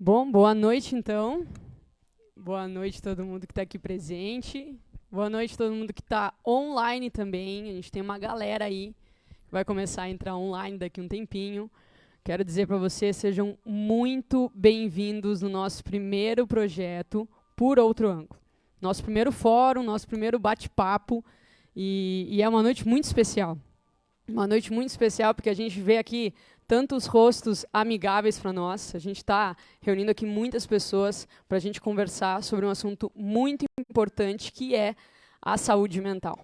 Bom, boa noite, então. Boa noite a todo mundo que está aqui presente. Boa noite a todo mundo que está online também. A gente tem uma galera aí que vai começar a entrar online daqui a um tempinho. Quero dizer para vocês, sejam muito bem-vindos no nosso primeiro projeto, Por Outro Ângulo. Nosso primeiro fórum, nosso primeiro bate-papo. E é uma noite muito especial. Uma noite muito especial porque a gente vê aqui tantos rostos amigáveis para nós. A gente está reunindo aqui muitas pessoas para a gente conversar sobre um assunto muito importante, que é a saúde mental.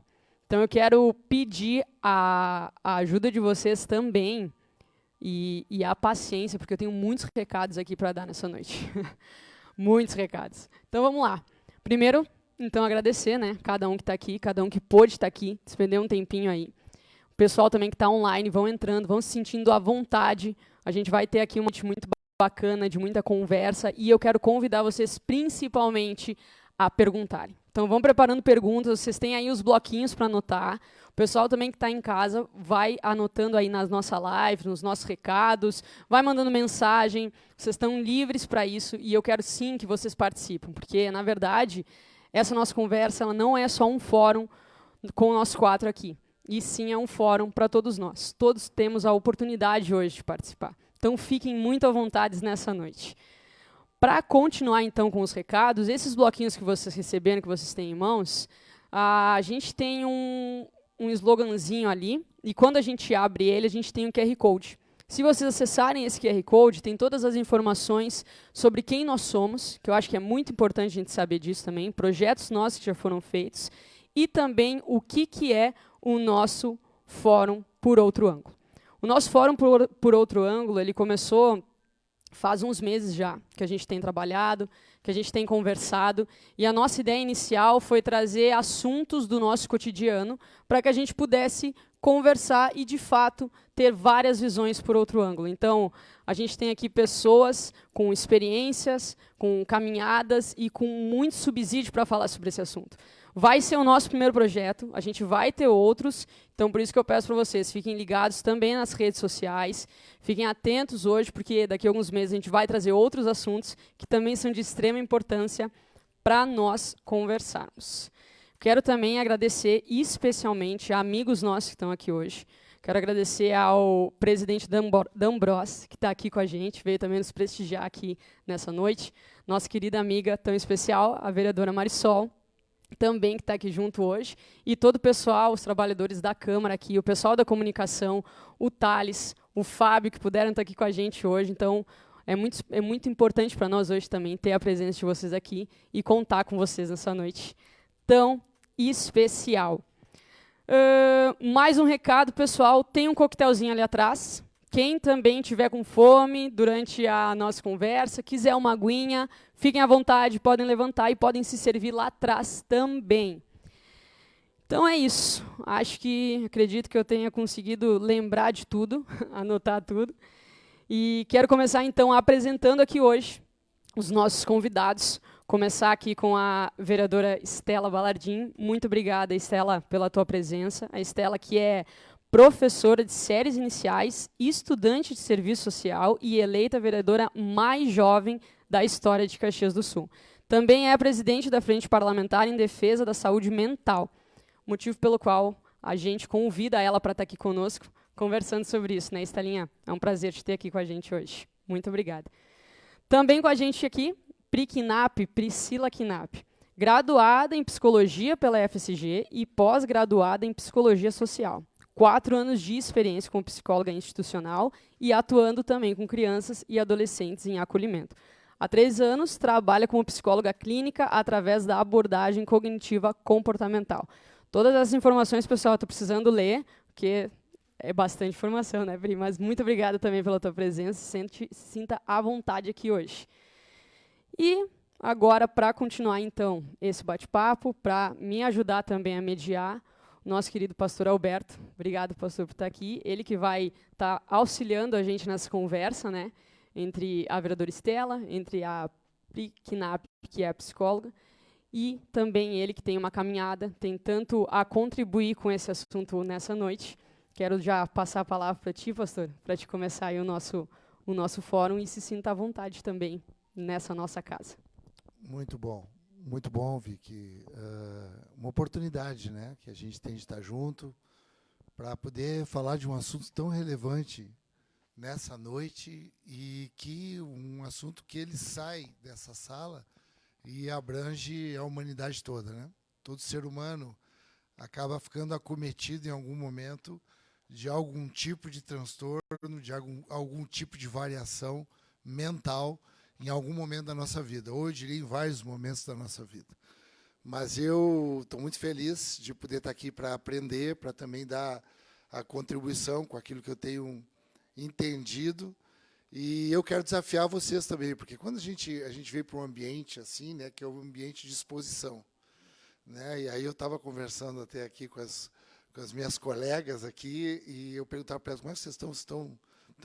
Então eu quero pedir a ajuda de vocês também e a paciência, porque eu tenho muitos recados aqui para dar nessa noite. Muitos recados. Então vamos lá. Primeiro, então, agradecer, né, cada um que está aqui, cada um que pôde estar aqui, despender um tempinho aí. O pessoal também que está online, vão entrando, vão se sentindo à vontade. A gente vai ter aqui uma noite muito bacana, de muita conversa, e eu quero convidar vocês principalmente a perguntarem. Então vão preparando perguntas, vocês têm aí os bloquinhos para anotar. O pessoal também que está em casa vai anotando aí na nossa live, nos nossos recados, vai mandando mensagem, vocês estão livres para isso, e eu quero sim que vocês participem, porque, na verdade, essa nossa conversa ela não é só um fórum com nós quatro aqui. E sim é um fórum para todos nós. Todos temos a oportunidade hoje de participar. Então fiquem muito à vontade nessa noite. Para continuar então com os recados, esses bloquinhos que vocês receberam, que vocês têm em mãos, a gente tem um sloganzinho ali, e quando a gente abre ele, a gente tem um QR Code. Se vocês acessarem esse QR Code, tem todas as informações sobre quem nós somos, que eu acho que é muito importante a gente saber disso também, projetos nossos que já foram feitos, e também o que é o nosso Fórum Por Outro Ângulo. O nosso Fórum por Outro Ângulo, ele começou faz uns meses já, que a gente tem trabalhado, que a gente tem conversado, e a nossa ideia inicial foi trazer assuntos do nosso cotidiano para que a gente pudesse conversar e, de fato, ter várias visões por outro ângulo. Então, a gente tem aqui pessoas com experiências, com caminhadas e com muito subsídio para falar sobre esse assunto. Vai ser o nosso primeiro projeto, a gente vai ter outros, então por isso que eu peço para vocês, fiquem ligados também nas redes sociais, fiquem atentos hoje, porque daqui a alguns meses a gente vai trazer outros assuntos que também são de extrema importância para nós conversarmos. Quero também agradecer especialmente a amigos nossos que estão aqui hoje. Quero agradecer ao presidente D'Ambros, que está aqui com a gente, veio também nos prestigiar aqui nessa noite. Nossa querida amiga tão especial, a vereadora Marisol, também que está aqui junto hoje, e todo o pessoal, os trabalhadores da Câmara aqui, o pessoal da comunicação, o Thales, o Fábio, que puderam estar aqui com a gente hoje. Então, é muito importante para nós hoje também ter a presença de vocês aqui e contar com vocês nessa noite tão especial. Mais um recado, pessoal, tem um coquetelzinho ali atrás. Quem também tiver com fome durante a nossa conversa, quiser uma aguinha, fiquem à vontade, podem levantar e podem se servir lá atrás também. Então é isso. Acredito que eu tenha conseguido lembrar de tudo, anotar tudo. E quero começar, então, apresentando aqui hoje os nossos convidados. Começar aqui com a vereadora Estela Balardim. Muito obrigada, Estela, pela tua presença. A Estela, que é professora de séries iniciais, estudante de serviço social e eleita vereadora mais jovem da história de Caxias do Sul. Também é presidente da Frente Parlamentar em Defesa da Saúde Mental, motivo pelo qual a gente convida ela para estar aqui conosco, conversando sobre isso, né, Estelinha? É um prazer te ter aqui com a gente hoje. Muito obrigada. Também com a gente aqui, Priscila Knapp, graduada em Psicologia pela FSG e pós-graduada em Psicologia Social. 4 anos de experiência como psicóloga institucional e atuando também com crianças e adolescentes em acolhimento. Há 3 anos, trabalha como psicóloga clínica através da abordagem cognitiva comportamental. Todas essas informações, pessoal, estou precisando ler, porque é bastante informação, né, Pri? Mas muito obrigada também pela tua presença, sinta à vontade aqui hoje. E agora, para continuar, então, esse bate-papo, para me ajudar também a mediar, nosso querido pastor Alberto. Obrigado, pastor, por estar aqui. Ele que vai estar auxiliando a gente nessa conversa, né, entre a vereadora Estela, entre a Pri Knapp, que é a psicóloga, e também ele que tem uma caminhada, tem tanto a contribuir com esse assunto nessa noite. Quero já passar a palavra para ti, pastor, para te começar aí o nosso fórum, e se sinta à vontade também nessa nossa casa. Muito bom, Vicky. Uma oportunidade, né, que a gente tem de estar junto para poder falar de um assunto tão relevante nessa noite e que um assunto que ele sai dessa sala e abrange a humanidade toda, né? Todo ser humano acaba ficando acometido em algum momento de algum tipo de transtorno, de algum tipo de variação mental em algum momento da nossa vida, ou eu diria em vários momentos da nossa vida. Mas eu estou muito feliz de poder estar aqui para aprender, para também dar a contribuição com aquilo que eu tenho entendido. E eu quero desafiar vocês também, porque quando a gente veio para um ambiente assim, né, que é um ambiente de exposição, né, e aí eu estava conversando até aqui com as minhas colegas aqui, e eu perguntava para elas, como é que vocês estão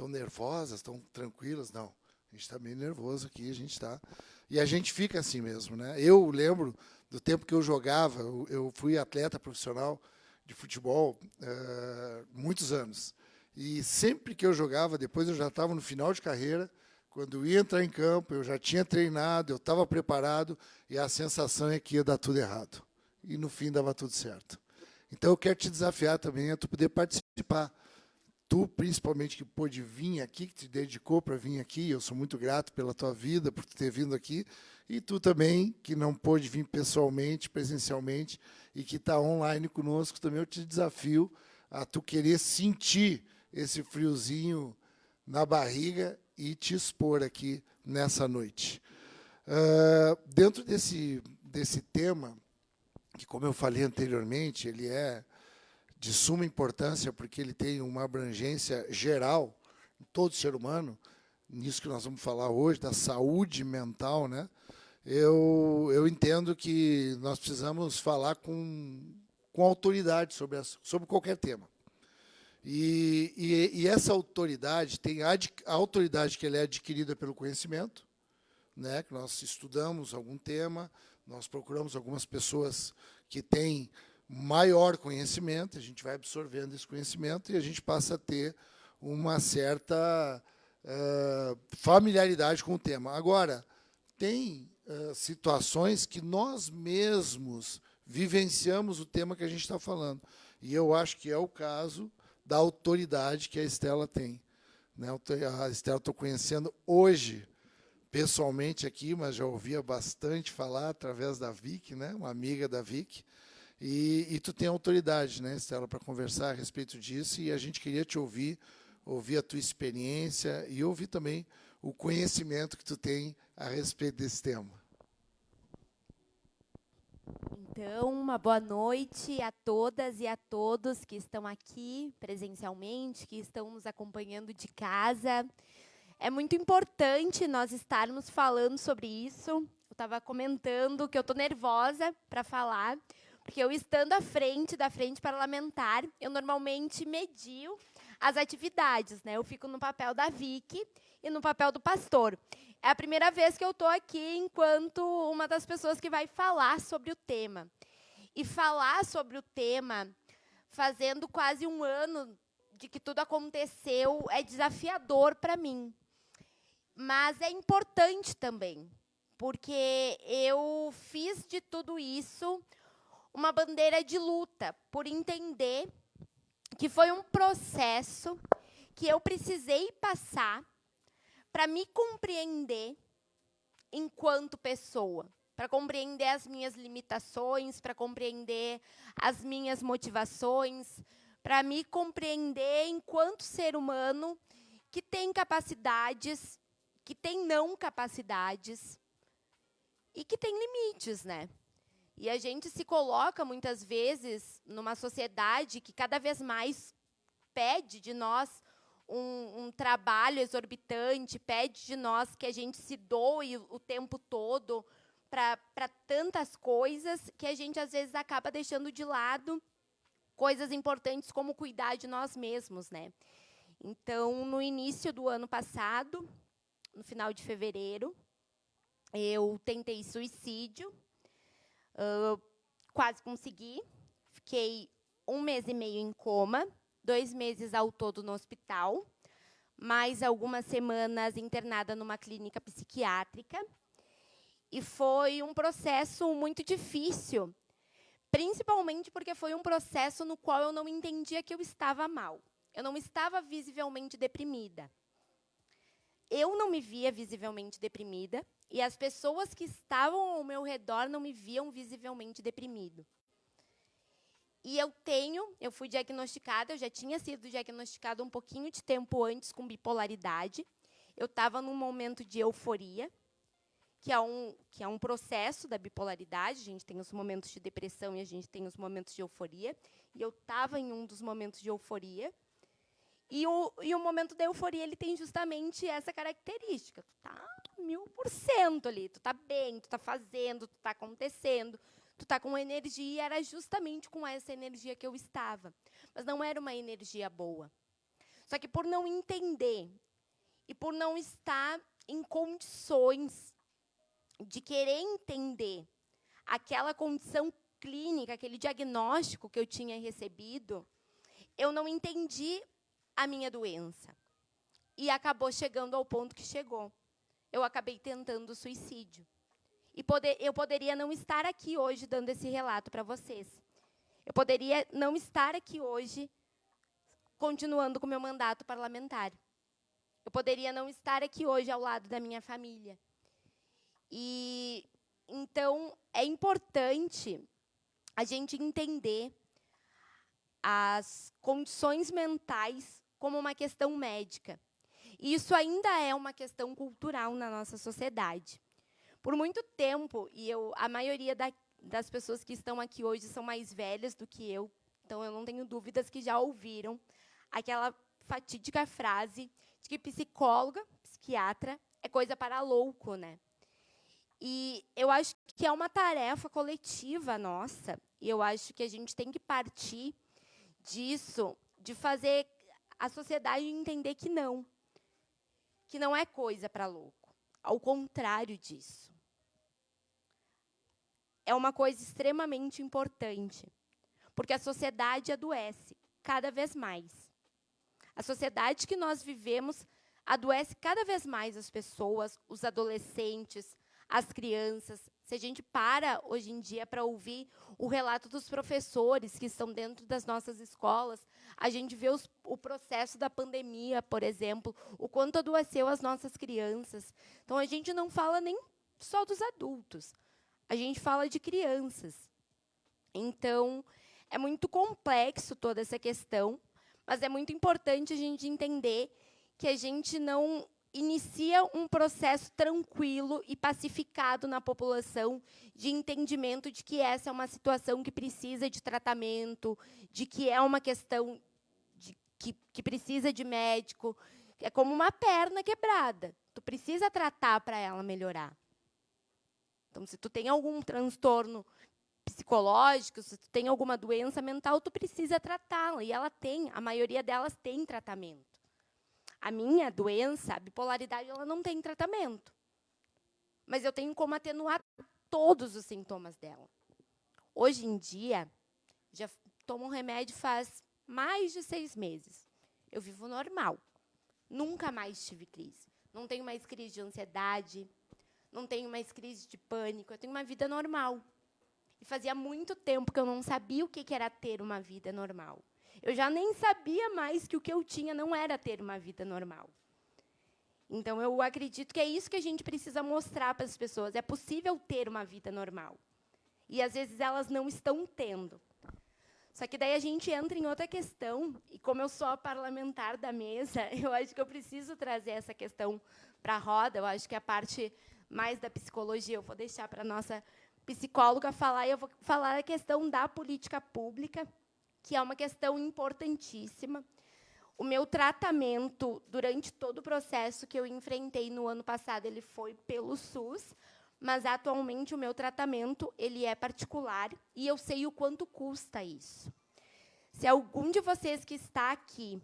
nervosas, estão tranquilas? Não, a gente está meio nervoso aqui, a gente está... E a gente fica assim mesmo, né? Eu lembro do tempo que eu jogava, eu fui atleta profissional de futebol muitos anos. E sempre que eu jogava, depois eu já estava no final de carreira, quando eu ia entrar em campo, eu já tinha treinado, eu estava preparado, e a sensação é que ia dar tudo errado. E no fim dava tudo certo. Então eu quero te desafiar também a tu poder participar. Tu, principalmente, que pôde vir aqui, que te dedicou para vir aqui, eu sou muito grato pela tua vida, por ter vindo aqui, e tu também, que não pôde vir pessoalmente, presencialmente, e que está online conosco, também eu te desafio a tu querer sentir esse friozinho na barriga e te expor aqui nessa noite. Dentro desse tema, que, como eu falei anteriormente, ele é de suma importância, porque ele tem uma abrangência geral em todo ser humano, nisso que nós vamos falar hoje, da saúde mental, né? Eu entendo que nós precisamos falar com autoridade sobre qualquer tema. E essa autoridade tem a autoridade que ela é adquirida pelo conhecimento, né? Que nós estudamos algum tema, nós procuramos algumas pessoas que têm maior conhecimento, a gente vai absorvendo esse conhecimento e a gente passa a ter uma certa familiaridade com o tema. Agora, tem situações que nós mesmos vivenciamos o tema que a gente está falando. E eu acho que é o caso da autoridade que a Estela tem. Né? A Estela estou conhecendo hoje, pessoalmente aqui, mas já ouvia bastante falar através da Vicky, né? Uma amiga da Vicky. E tu tem autoridade, né, Estela, para conversar a respeito disso, e a gente queria te ouvir a tua experiência e ouvir também o conhecimento que tu tem a respeito desse tema. Então, uma boa noite a todas e a todos que estão aqui presencialmente, que estão nos acompanhando de casa. É muito importante nós estarmos falando sobre isso. Eu estava comentando que eu estou nervosa para falar, porque eu, estando à frente da frente parlamentar, eu normalmente medio as atividades, né? Eu fico no papel da Vicky e no papel do pastor. É a primeira vez que eu estou aqui enquanto uma das pessoas que vai falar sobre o tema. E falar sobre o tema, fazendo quase um ano de que tudo aconteceu, é desafiador para mim. Mas é importante também, porque eu fiz de tudo isso uma bandeira de luta, por entender que foi um processo que eu precisei passar para me compreender enquanto pessoa, para compreender as minhas limitações, para compreender as minhas motivações, para me compreender enquanto ser humano que tem capacidades, que tem não capacidades e que tem limites, né? E a gente se coloca, muitas vezes, numa sociedade que cada vez mais pede de nós um trabalho exorbitante, pede de nós que a gente se doe o tempo todo para tantas coisas, que a gente, às vezes, acaba deixando de lado coisas importantes como cuidar de nós mesmos, né? Então, no início do ano passado, no final de fevereiro, eu tentei suicídio, quase consegui, fiquei 1 mês e meio em coma, 2 meses ao todo no hospital, mais algumas semanas internada numa clínica psiquiátrica. E foi um processo muito difícil, principalmente porque foi um processo no qual eu não entendia que eu estava mal. Eu não estava visivelmente deprimida. Eu não me via visivelmente deprimida e as pessoas que estavam ao meu redor não me viam visivelmente deprimido. E eu fui diagnosticada, eu já tinha sido diagnosticada um pouquinho de tempo antes com bipolaridade. Eu estava num momento de euforia, que é um processo da bipolaridade. A gente tem os momentos de depressão e a gente tem os momentos de euforia. E eu estava em um dos momentos de euforia. E o momento da euforia ele tem justamente essa característica. Tu está 1000% ali, tu está bem, tu está fazendo, tu está acontecendo, tu está com energia. E era justamente com essa energia que eu estava. Mas não era uma energia boa. Só que por não entender e por não estar em condições de querer entender aquela condição clínica, aquele diagnóstico que eu tinha recebido, eu não entendi a minha doença. E acabou chegando ao ponto que chegou. Eu acabei tentando suicídio. E eu poderia não estar aqui hoje dando esse relato para vocês. Eu poderia não estar aqui hoje continuando com o meu mandato parlamentar. Eu poderia não estar aqui hoje ao lado da minha família. E então é importante a gente entender as condições mentais como uma questão médica. E isso ainda é uma questão cultural na nossa sociedade. Por muito tempo, a maioria das pessoas que estão aqui hoje são mais velhas do que eu, então eu não tenho dúvidas que já ouviram aquela fatídica frase de que psicóloga, psiquiatra, é coisa para louco, né? E eu acho que é uma tarefa coletiva nossa, e eu acho que a gente tem que partir disso, de fazer a sociedade entender que não é coisa para louco. Ao contrário disso. É uma coisa extremamente importante, porque a sociedade adoece cada vez mais. A sociedade que nós vivemos adoece cada vez mais as pessoas, os adolescentes, as crianças. Se a gente para, hoje em dia, para ouvir o relato dos professores que estão dentro das nossas escolas, a gente vê o processo da pandemia, por exemplo, o quanto adoeceu as nossas crianças. Então, a gente não fala nem só dos adultos, a gente fala de crianças. Então, é muito complexo toda essa questão, mas é muito importante a gente entender que a gente não inicia um processo tranquilo e pacificado na população de entendimento de que essa é uma situação que precisa de tratamento, de que é uma questão que precisa de médico. É como uma perna quebrada. Tu precisa tratar para ela melhorar. Então, se tu tem algum transtorno psicológico, se tu tem alguma doença mental, tu precisa tratá-la. E ela tem, a maioria delas tem tratamento. A minha doença, a bipolaridade, ela não tem tratamento. Mas eu tenho como atenuar todos os sintomas dela. Hoje em dia, já tomo um remédio faz mais de 6 meses. Eu vivo normal. Nunca mais tive crise. Não tenho mais crise de ansiedade, não tenho mais crise de pânico. Eu tenho uma vida normal. E fazia muito tempo que eu não sabia o que era ter uma vida normal. Eu já nem sabia mais que o que eu tinha não era ter uma vida normal. Então, eu acredito que é isso que a gente precisa mostrar para as pessoas. É possível ter uma vida normal. E, às vezes, elas não estão tendo. Só que daí a gente entra em outra questão. E, como eu sou a parlamentar da mesa, eu acho que eu preciso trazer essa questão para a roda. Eu acho que a parte mais da psicologia eu vou deixar para a nossa psicóloga falar. E eu vou falar a questão da política pública, que é uma questão importantíssima. O meu tratamento, durante todo o processo que eu enfrentei no ano passado, ele foi pelo SUS, mas, atualmente, o meu tratamento ele é particular, e eu sei o quanto custa isso. Se algum de vocês que está aqui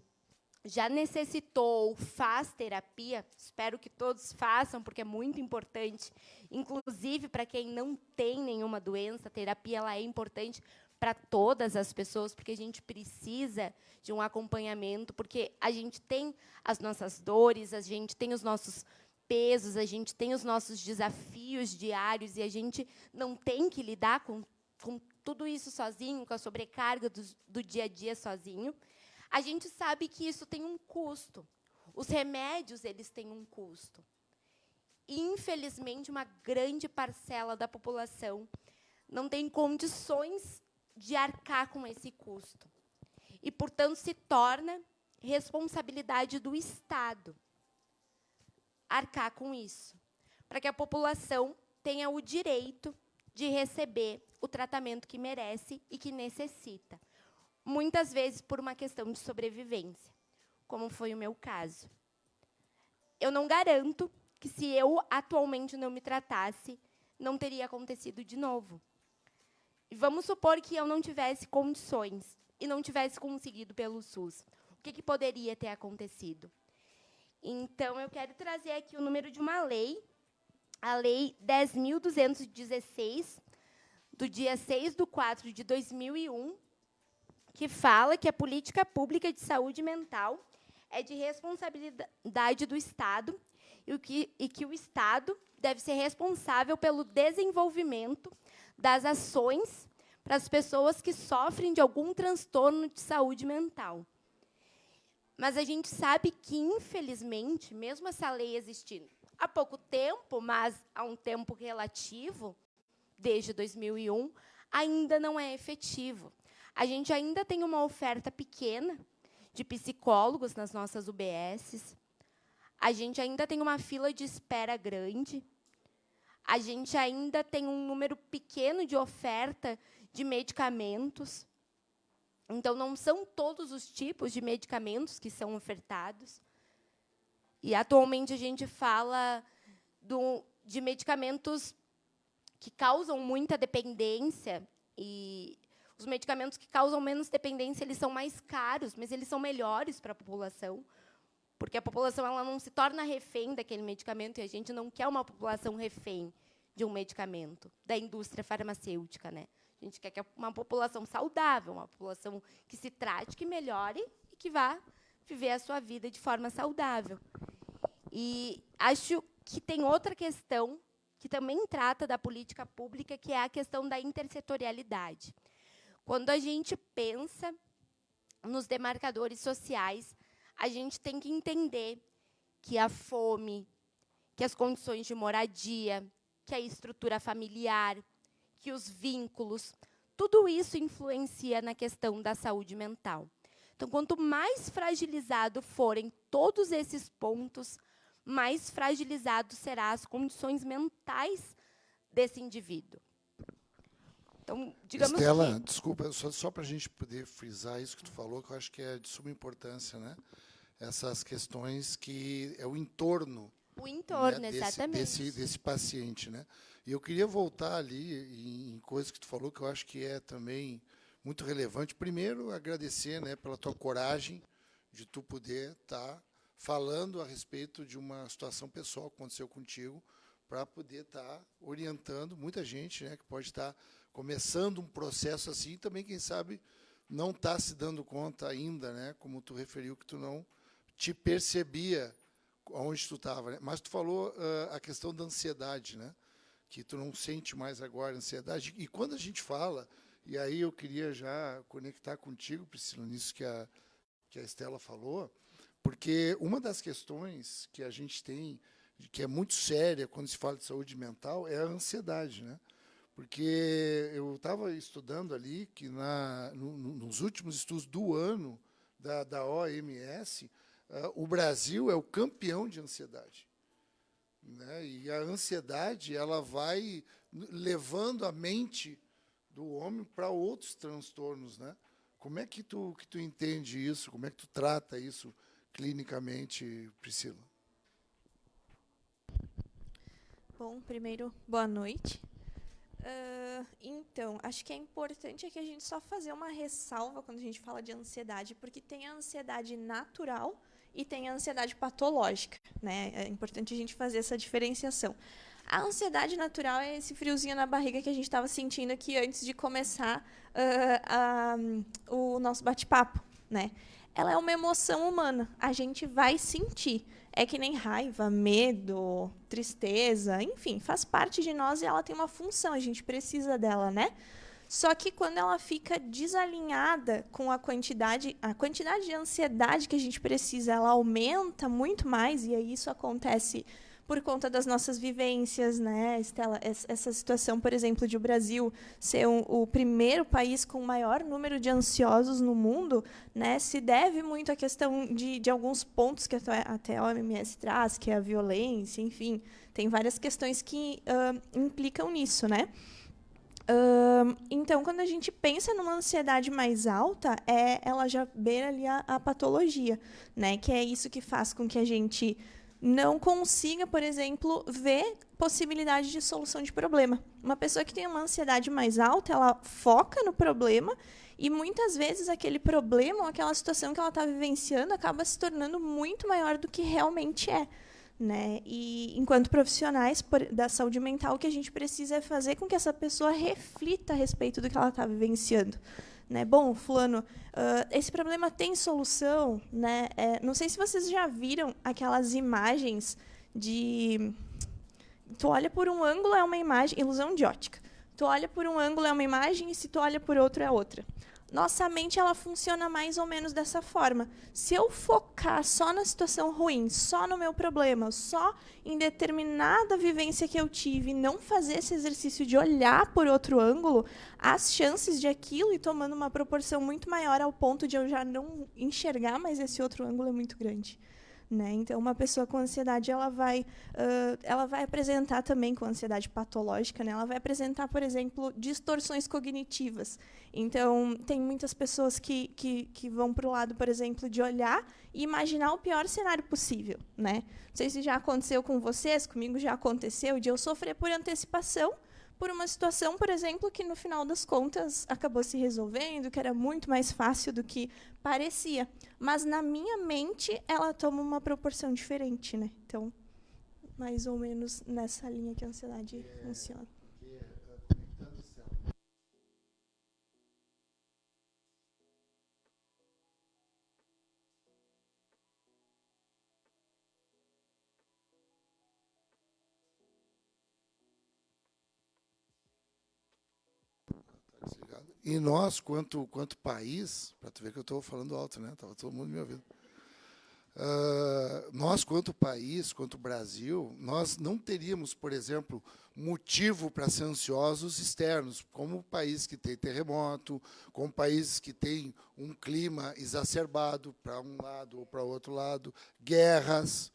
já necessitou ou faz terapia, espero que todos façam, porque é muito importante, inclusive para quem não tem nenhuma doença, a terapia ela é importante para todas as pessoas, porque a gente precisa de um acompanhamento, porque a gente tem as nossas dores, a gente tem os nossos pesos, a gente tem os nossos desafios diários, e a gente não tem que lidar com tudo isso sozinho, com a sobrecarga do dia a dia sozinho. A gente sabe que isso tem um custo. Os remédios, eles têm um custo. E, infelizmente, uma grande parcela da população não tem condições de arcar com esse custo. E, portanto, se torna responsabilidade do Estado arcar com isso, para que a população tenha o direito de receber o tratamento que merece e que necessita. Muitas vezes por uma questão de sobrevivência, como foi o meu caso. Eu não garanto que, se eu atualmente não me tratasse, não teria acontecido de novo. E vamos supor que eu não tivesse condições e não tivesse conseguido pelo SUS. O que poderia ter acontecido? Então, eu quero trazer aqui o número de uma lei, a Lei 10.216, do dia 6/4/2001, que fala que a política pública de saúde mental é de responsabilidade do Estado e que o Estado deve ser responsável pelo desenvolvimento das ações para as pessoas que sofrem de algum transtorno de saúde mental. Mas a gente sabe que, infelizmente, mesmo essa lei existindo há pouco tempo, mas há um tempo relativo, desde 2001, ainda não é efetivo. A gente ainda tem uma oferta pequena de psicólogos nas nossas UBSs. A gente ainda tem uma fila de espera grande. A gente ainda tem um número pequeno de oferta de medicamentos. Então, não são todos os tipos de medicamentos que são ofertados. E, atualmente, a gente fala de medicamentos que causam muita dependência. E os medicamentos que causam menos dependência, eles são mais caros, mas eles são melhores para a população, porque a população ela não se torna refém daquele medicamento, e a gente não quer uma população refém de um medicamento, da indústria farmacêutica, né? A gente quer que uma população saudável, uma população que se trate, que melhore e que vá viver a sua vida de forma saudável. E acho que tem outra questão que também trata da política pública, que é a questão da intersetorialidade. Quando a gente pensa nos demarcadores sociais, a gente tem que entender que a fome, que as condições de moradia, que a estrutura familiar, que os vínculos, tudo isso influencia na questão da saúde mental. Então, quanto mais fragilizado forem todos esses pontos, mais fragilizado serão as condições mentais desse indivíduo. Então, digamos Estela, desculpa, só para a gente poder frisar isso que tu falou, que eu acho que é de suma importância, né? Essas questões que é o entorno, né, exatamente. desse paciente, né? E eu queria voltar ali em coisas que tu falou, que eu acho que é também muito relevante. Primeiro, agradecer, né, pela tua coragem de tu poder estar falando a respeito de uma situação pessoal que aconteceu contigo, para poder estar orientando muita gente, né, que pode estar começando um processo assim, e também, quem sabe, não está se dando conta ainda, né, como tu referiu, que tu não te percebia onde tu estava, né? Mas tu falou a questão da ansiedade, né, que tu não sente mais agora ansiedade. E quando a gente fala, e aí eu queria já conectar contigo, Priscila, nisso que a Estela falou, porque uma das questões que a gente tem, que é muito séria quando se fala de saúde mental, é a ansiedade, né? Porque eu estava estudando ali que nos últimos estudos do ano da OMS, o Brasil é o campeão de ansiedade, né? E a ansiedade ela vai levando a mente do homem para outros transtornos, né? Como é que tu entende isso? Como é que tu trata isso clinicamente, Priscila? Bom, primeiro, boa noite. Então, acho que é importante que a gente só fazer uma ressalva quando a gente fala de ansiedade, porque tem a ansiedade natural e tem a ansiedade patológica, né? É importante a gente fazer essa diferenciação. A ansiedade natural é esse friozinho na barriga que a gente estava sentindo aqui antes de começar o nosso bate-papo, né? Ela é uma emoção humana. A gente vai sentir. É que nem raiva, medo, tristeza, enfim, faz parte de nós e ela tem uma função. A gente precisa dela, né? Só que quando ela fica desalinhada com a quantidade de ansiedade que a gente precisa, ela aumenta muito mais, e aí isso acontece por conta das nossas vivências, né, Estela? Essa situação, por exemplo, de o Brasil ser o primeiro país com o maior número de ansiosos no mundo, né, se deve muito à questão de alguns pontos que até a OMS traz, que é a violência, enfim, tem várias questões que implicam nisso, né? Então, quando a gente pensa numa ansiedade mais alta, ela já beira ali a patologia, né? Que é isso que faz com que a gente não consiga, por exemplo, ver possibilidade de solução de problema. Uma pessoa que tem uma ansiedade mais alta, ela foca no problema e, muitas vezes, aquele problema ou aquela situação que ela está vivenciando acaba se tornando muito maior do que realmente é. Né? E, enquanto profissionais da saúde mental, o que a gente precisa é fazer com que essa pessoa reflita a respeito do que ela está vivenciando. Né? Bom, fulano, esse problema tem solução? Né? Não sei se vocês já viram aquelas imagens de... Tu olha por um ângulo, é uma imagem... Ilusão de ótica. Tu olha por um ângulo, é uma imagem, e se tu olha por outro, é outra. Nossa mente ela funciona mais ou menos dessa forma. Se eu focar só na situação ruim, só no meu problema, só em determinada vivência que eu tive, e não fazer esse exercício de olhar por outro ângulo, as chances de aquilo ir tomando uma proporção muito maior ao ponto de eu já não enxergar mais esse outro ângulo é muito grande. Né? Então, uma pessoa com ansiedade ela vai apresentar também, com ansiedade patológica, né? Ela vai apresentar, por exemplo, distorções cognitivas. Então, tem muitas pessoas que vão para o lado, por exemplo, de olhar e imaginar o pior cenário possível. Né? Não sei se já aconteceu com vocês, comigo já aconteceu, de eu sofrer por antecipação por uma situação, por exemplo, que no final das contas acabou se resolvendo, que era muito mais fácil do que parecia. Mas na minha mente ela toma uma proporção diferente, né? Então, mais ou menos nessa linha que a ansiedade funciona. E nós, quanto país, para tu ver que eu estou falando alto, né? Estava todo mundo me ouvindo. Nós, quanto país, quanto Brasil, nós não teríamos, por exemplo, motivo para ser ansiosos externos, como país que tem terremoto, como países que tem um clima exacerbado para um lado ou para outro lado, guerras,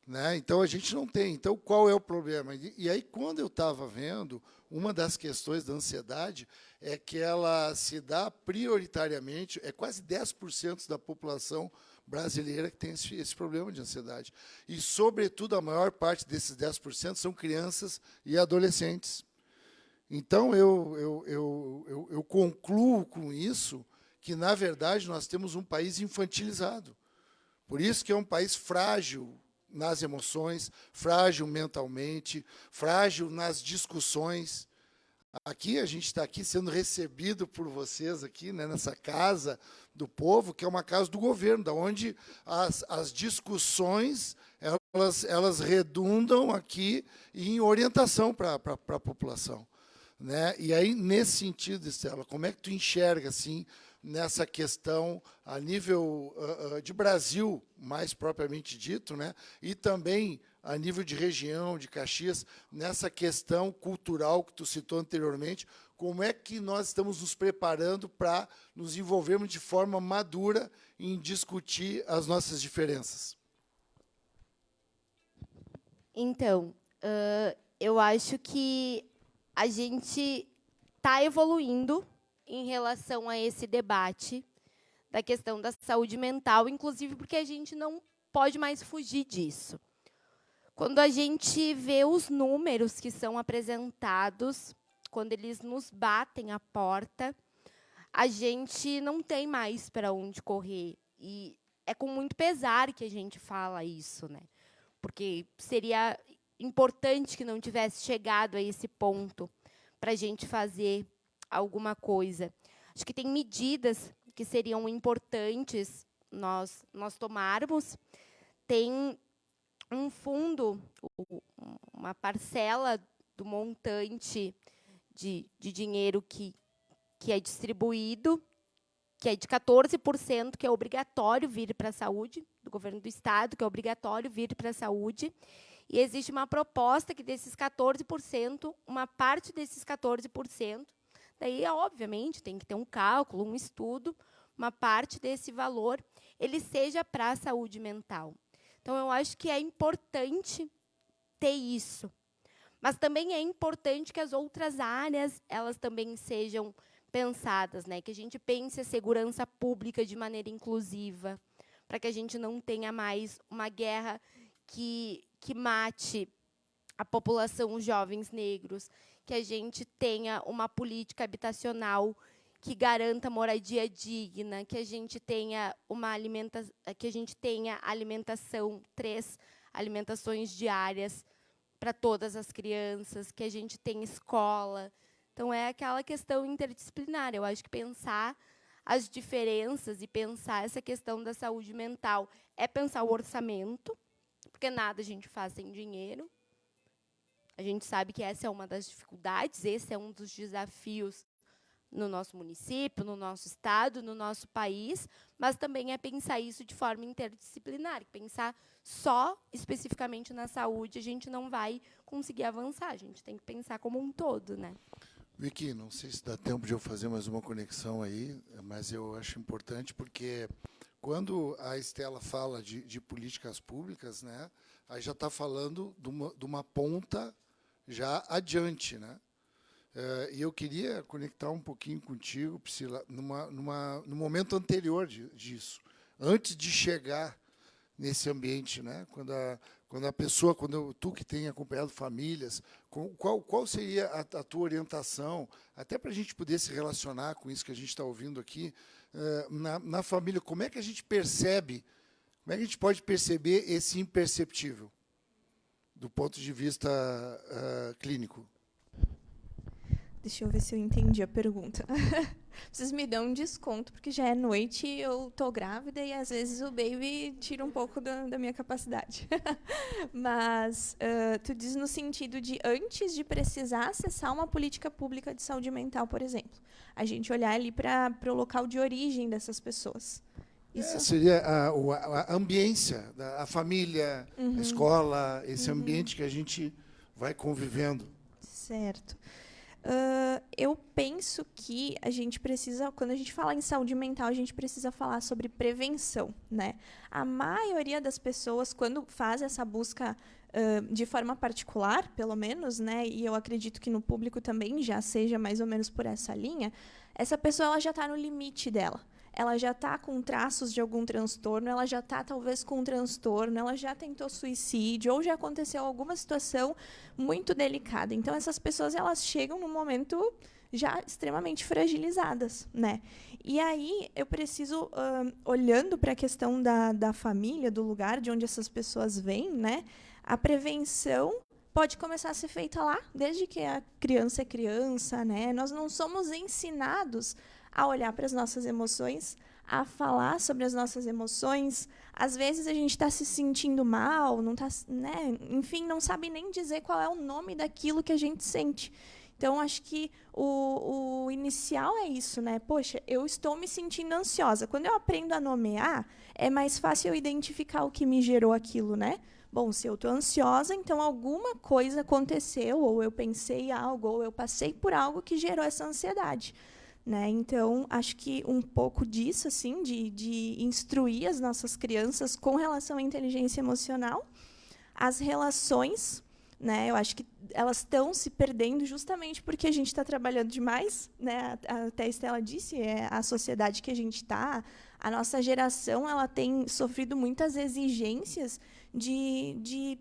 né? Então, a gente não tem. Então, qual é o problema? E aí, quando eu estava vendo, uma das questões da ansiedade é que ela se dá prioritariamente, é quase 10% da população brasileira que tem esse problema de ansiedade. E, sobretudo, a maior parte desses 10% são crianças e adolescentes. Então, eu concluo com isso que, na verdade, nós temos um país infantilizado. Por isso que é um país frágil nas emoções, frágil mentalmente, frágil nas discussões. Aqui, a gente está aqui sendo recebido por vocês, aqui, né, nessa casa do povo, que é uma casa do governo, da onde as discussões elas redundam aqui em orientação para a população. Né? E aí, nesse sentido, Estela, como é que tu enxerga assim, nessa questão a nível de Brasil, mais propriamente dito, né? E também a nível de região, de Caxias, nessa questão cultural que tu citou anteriormente, como é que nós estamos nos preparando para nos envolvermos de forma madura em discutir as nossas diferenças? Então, eu acho que a gente está evoluindo em relação a esse debate da questão da saúde mental, inclusive porque a gente não pode mais fugir disso. Quando a gente vê os números que são apresentados, quando eles nos batem a porta, a gente não tem mais para onde correr. E é com muito pesar que a gente fala isso, né? Porque seria importante que não tivesse chegado a esse ponto para a gente fazer alguma coisa. Acho que tem medidas que seriam importantes nós tomarmos. Tem um fundo, uma parcela do montante de dinheiro que é distribuído, que é de 14%, que é obrigatório vir para a saúde, do governo do Estado, que é obrigatório vir para a saúde. E existe uma proposta que, desses 14%, uma parte desses 14%, daí, obviamente, tem que ter um cálculo, um estudo, uma parte desse valor, ele seja para a saúde mental. Então, eu acho que é importante ter isso. Mas também é importante que as outras áreas, elas também sejam pensadas, né? Que a gente pense a segurança pública de maneira inclusiva, para que a gente não tenha mais uma guerra que mate a população, os jovens negros, que a gente tenha uma política habitacional que garanta moradia digna, que a gente tenha alimentação, 3 alimentações diárias para todas as crianças, que a gente tenha escola. Então, é aquela questão interdisciplinar. Eu acho que pensar as diferenças e pensar essa questão da saúde mental é pensar o orçamento, porque nada a gente faz sem dinheiro. A gente sabe que essa é uma das dificuldades, esse é um dos desafios no nosso município, no nosso estado, no nosso país, mas também é pensar isso de forma interdisciplinar. Pensar só especificamente na saúde, a gente não vai conseguir avançar, a gente tem que pensar como um todo, né? Vicky, não sei se dá tempo de eu fazer mais uma conexão aí, mas eu acho importante porque quando a Estela fala de políticas públicas, né, aí já está falando de uma ponta já adiante, né? E eu queria conectar um pouquinho contigo, Priscila, no momento anterior disso, antes de chegar nesse ambiente, né? Quando a pessoa, tu que tem acompanhado famílias, qual seria a tua orientação, até para a gente poder se relacionar com isso que a gente está ouvindo aqui, na família, como é que a gente percebe, como é que a gente pode perceber esse imperceptível, do ponto de vista clínico? Deixa eu ver se eu entendi a pergunta. Vocês me dão um desconto, porque já é noite e eu estou grávida e, às vezes, o baby tira um pouco da minha capacidade. Mas tu diz no sentido de, antes de precisar acessar uma política pública de saúde mental, por exemplo, a gente olhar ali para o local de origem dessas pessoas. Isso seria a ambiência, a família, a escola, esse ambiente que a gente vai convivendo. Certo. Eu penso que a gente precisa, quando a gente fala em saúde mental, a gente precisa falar sobre prevenção, né? A maioria das pessoas, quando faz essa busca de forma particular, pelo menos, né? E eu acredito que no público também já seja mais ou menos por essa linha, essa pessoa ela já está no limite dela. Ela já está com traços de algum transtorno, ela já está, talvez, com um transtorno, ela já tentou suicídio, ou já aconteceu alguma situação muito delicada. Então, essas pessoas elas chegam num momento já extremamente fragilizadas, né? E aí, eu preciso, olhando para a questão da família, do lugar de onde essas pessoas vêm, né? A prevenção pode começar a ser feita lá, desde que a criança é criança, né? Nós não somos ensinados a olhar para as nossas emoções, a falar sobre as nossas emoções. Às vezes a gente está se sentindo mal, não tá, né? Enfim, não sabe nem dizer qual é o nome daquilo que a gente sente. Então, acho que o inicial é isso, né? Poxa, eu estou me sentindo ansiosa. Quando eu aprendo a nomear, é mais fácil eu identificar o que me gerou aquilo, né? Bom, se eu estou ansiosa, então alguma coisa aconteceu, ou eu pensei algo, ou eu passei por algo que gerou essa ansiedade. Né? Então, acho que um pouco disso, assim, de instruir as nossas crianças com relação à inteligência emocional, as relações, né? Eu acho que elas estão se perdendo justamente porque a gente está trabalhando demais, né? Até a Estela disse, é a sociedade que a gente está, a nossa geração ela tem sofrido muitas exigências de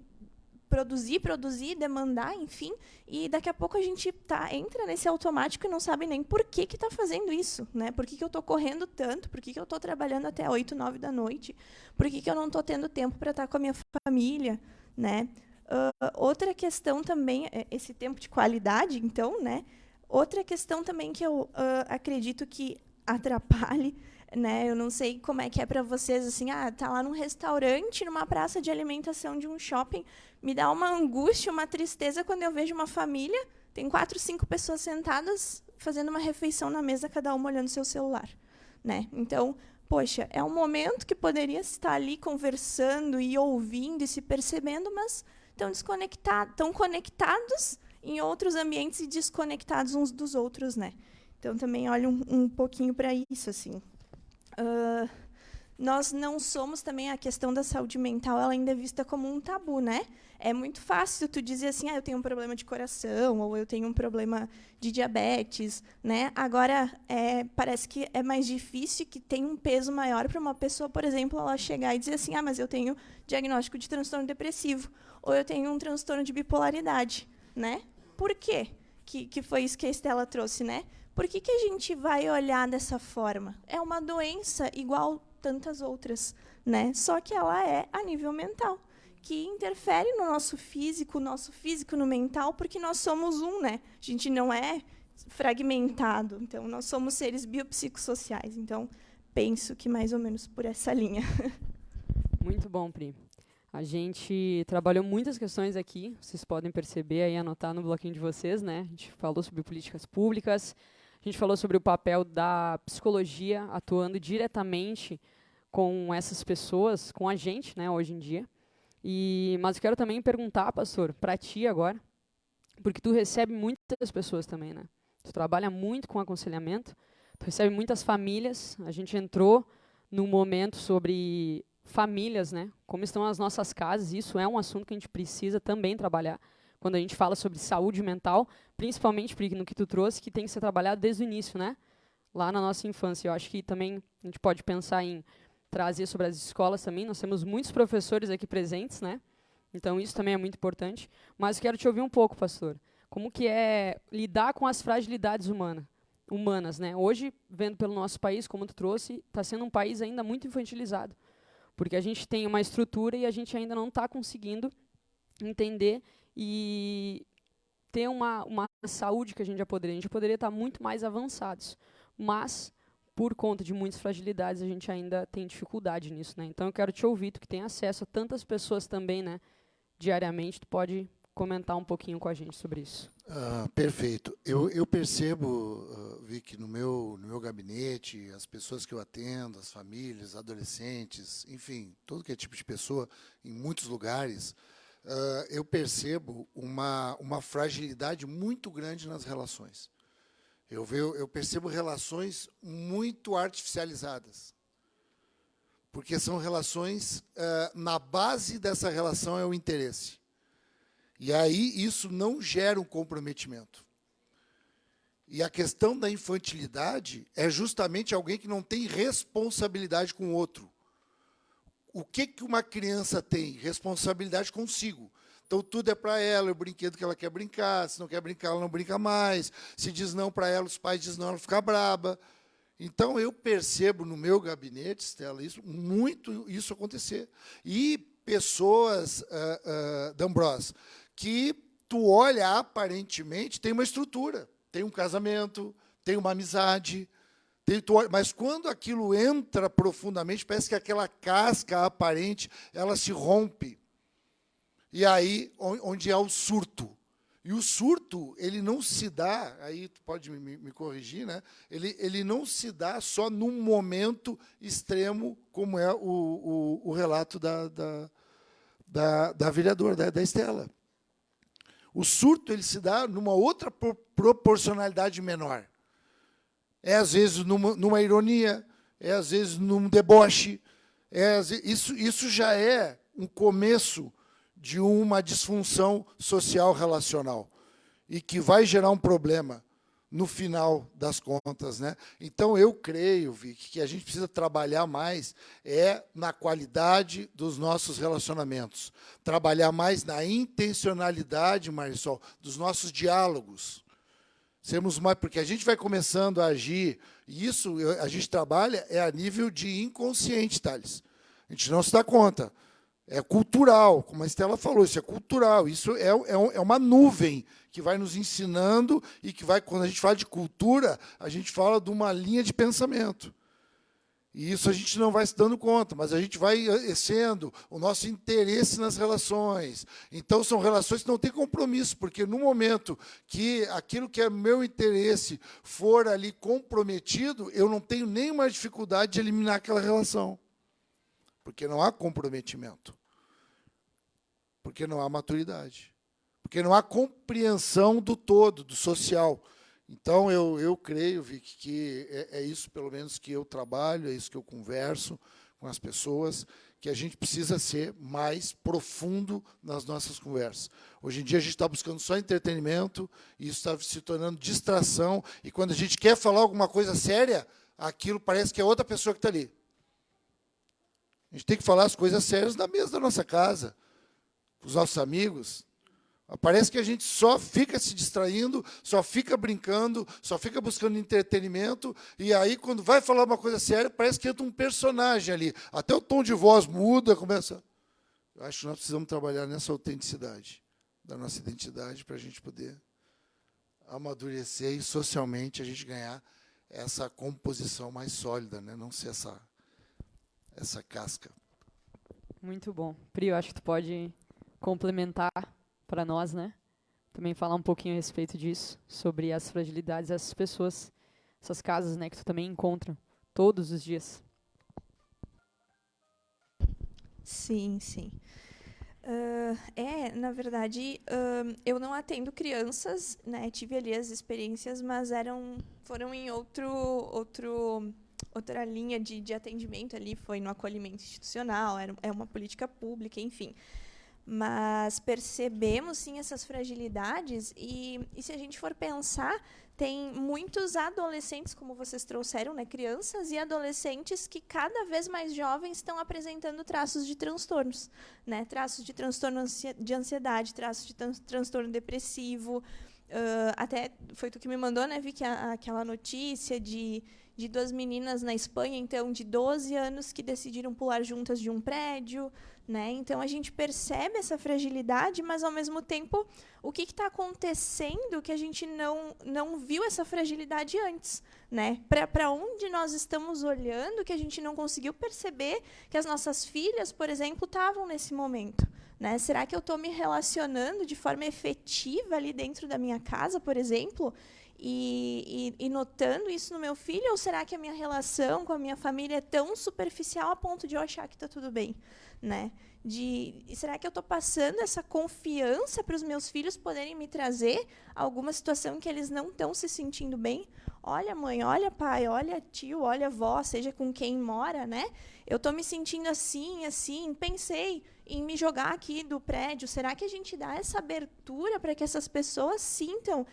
produzir, demandar, enfim, e daqui a pouco a gente entra nesse automático e não sabe nem por que está fazendo isso, né? Por que eu estou correndo tanto? Por que eu estou trabalhando até 8, 9 da noite? Por que eu não estou tendo tempo para estar com a minha família, né? Outra questão também, esse tempo de qualidade, então, né? Outra questão também que eu acredito que atrapalhe, né? Eu não sei como é que é para vocês, assim, tá lá num restaurante, numa praça de alimentação de um shopping, me dá uma angústia, uma tristeza quando eu vejo uma família, tem 4, 5 pessoas sentadas fazendo uma refeição na mesa, cada uma olhando seu celular, né? Então, poxa, é um momento que poderia estar ali conversando e ouvindo e se percebendo, mas estão conectados em outros ambientes e desconectados uns dos outros, né? Então, também olho um pouquinho para isso, assim. Nós não somos também, a questão da saúde mental, ela ainda é vista como um tabu, né? É muito fácil tu dizer assim, eu tenho um problema de coração, ou eu tenho um problema de diabetes, né? Agora, parece que é mais difícil, que tem um peso maior para uma pessoa, por exemplo, ela chegar e dizer assim, mas eu tenho diagnóstico de transtorno depressivo, ou eu tenho um transtorno de bipolaridade, né? Por quê? Que foi isso que a Estela trouxe, né? Por que a gente vai olhar dessa forma? É uma doença igual tantas outras, né? Só que ela é a nível mental, que interfere no nosso físico no mental, porque nós somos né? A gente não é fragmentado, então nós somos seres biopsicossociais. Então, penso que mais ou menos por essa linha. Muito bom, Pri. A gente trabalhou muitas questões aqui, vocês podem perceber aí, anotar no bloquinho de vocês, né? A gente falou sobre políticas públicas, a gente falou sobre o papel da psicologia atuando diretamente com essas pessoas, com a gente, né, hoje em dia. Mas eu quero também perguntar, pastor, para ti agora, porque tu recebe muitas pessoas também, né? Tu trabalha muito com aconselhamento, tu recebe muitas famílias. A gente entrou num momento sobre famílias, né? Como estão as nossas casas, isso é um assunto que a gente precisa também trabalhar quando a gente fala sobre saúde mental, principalmente no que tu trouxe, que tem que ser trabalhado desde o início, né? Lá na nossa infância. Eu acho que também a gente pode pensar em trazer sobre as escolas também. Nós temos muitos professores aqui presentes, né? Então isso também é muito importante. Mas eu quero te ouvir um pouco, pastor. Como que é lidar com as fragilidades humanas, né? Hoje, vendo pelo nosso país, como tu trouxe, está sendo um país ainda muito infantilizado. Porque a gente tem uma estrutura e a gente ainda não está conseguindo entender e ter uma saúde que a gente já poderia. A gente poderia estar muito mais avançados. Mas, por conta de muitas fragilidades, a gente ainda tem dificuldade nisso, né? Então, eu quero te ouvir, tu que tem acesso a tantas pessoas também, né, diariamente, tu pode comentar um pouquinho com a gente sobre isso. Perfeito. Eu percebo, Vicky, no meu gabinete, as pessoas que eu atendo, as famílias, adolescentes, enfim, todo que é tipo de pessoa, em muitos lugares, eu percebo uma fragilidade muito grande nas relações. Eu percebo relações muito artificializadas, porque são relações, na base dessa relação é o interesse. E aí isso não gera um comprometimento. E a questão da infantilidade é justamente alguém que não tem responsabilidade com o outro. O que uma criança tem? Responsabilidade consigo. Então, tudo é para ela, é o brinquedo que ela quer brincar, se não quer brincar, ela não brinca mais, se diz não para ela, os pais dizem não, ela fica braba. Então, eu percebo no meu gabinete, Estela, muito isso acontecer. E pessoas, D'Ambrós, que tu olha, aparentemente, tem uma estrutura, tem um casamento, tem uma amizade, mas quando aquilo entra profundamente, parece que aquela casca aparente, ela se rompe. E aí, onde há o surto. E o surto, ele não se dá, aí tu pode me corrigir, né? Ele não se dá só num momento extremo, como é o relato da vereadora, da Estela. O surto ele se dá numa outra proporcionalidade menor. É, às vezes, numa ironia, é, às vezes, num deboche. Isso já é um começo de uma disfunção social relacional e que vai gerar um problema no final das contas, né? Então, eu creio, Vicky, que a gente precisa trabalhar mais na qualidade dos nossos relacionamentos, trabalhar mais na intencionalidade, Marisol, dos nossos diálogos. Sermos mais, porque a gente vai começando a agir, e isso a gente trabalha a nível de inconsciente, Thales. A gente não se dá conta. É cultural, como a Estela falou, isso é cultural, isso é uma nuvem que vai nos ensinando e que vai, quando a gente fala de cultura, a gente fala de uma linha de pensamento. E isso a gente não vai se dando conta, mas a gente vai sendo o nosso interesse nas relações. Então, são relações que não têm compromisso, porque no momento que aquilo que é meu interesse for ali comprometido, eu não tenho nenhuma dificuldade de eliminar aquela relação. Porque não há comprometimento. Porque não há maturidade. Porque não há compreensão do todo, do social. Então, eu creio, Vicky, que é isso, pelo menos, que eu trabalho, é isso que eu converso com as pessoas, que a gente precisa ser mais profundo nas nossas conversas. Hoje em dia, a gente está buscando só entretenimento, e isso está se tornando distração, e quando a gente quer falar alguma coisa séria, aquilo parece que é outra pessoa que está ali. A gente tem que falar as coisas sérias na mesa da nossa casa, com os nossos amigos. Parece que a gente só fica se distraindo, só fica brincando, só fica buscando entretenimento, e aí, quando vai falar uma coisa séria, parece que entra um personagem ali. Até o tom de voz muda, começa... Eu acho que nós precisamos trabalhar nessa autenticidade da nossa identidade para a gente poder amadurecer e, socialmente, a gente ganhar essa composição mais sólida, né? Não ser essa casca. Muito bom. Pri, eu acho que tu pode complementar para nós, né? Também falar um pouquinho a respeito disso, sobre as fragilidades dessas pessoas, essas casas, né, que tu também encontra todos os dias. Sim, sim. Na verdade, eu não atendo crianças, né? Tive ali as experiências, mas foram em outra linha de atendimento ali, foi no acolhimento institucional, é uma política pública, enfim. Mas percebemos, sim, essas fragilidades e se a gente for pensar, tem muitos adolescentes, como vocês trouxeram, né, crianças e adolescentes que cada vez mais jovens estão apresentando traços de transtornos, né, traços de transtorno de ansiedade, traços de transtorno depressivo. Até foi tu que me mandou, né, Vicky, aquela notícia de 2 meninas na Espanha, então, de 12 anos, que decidiram pular juntas de um prédio, né? Então, a gente percebe essa fragilidade, mas, ao mesmo tempo, o que está acontecendo que a gente não viu essa fragilidade antes, né? Para onde nós estamos olhando que a gente não conseguiu perceber que as nossas filhas, por exemplo, estavam nesse momento, né? Será que eu estou me relacionando de forma efetiva ali dentro da minha casa, por exemplo, e notando isso no meu filho? Ou será que a minha relação com a minha família é tão superficial a ponto de eu achar que está tudo bem, né? Será que eu estou passando essa confiança para os meus filhos poderem me trazer alguma situação em que eles não estão se sentindo bem? Olha, mãe, olha, pai, olha, tio, olha, avó, seja com quem mora, né? Eu estou me sentindo assim, pensei em me jogar aqui do prédio. Será que a gente dá essa abertura para que essas pessoas sintam,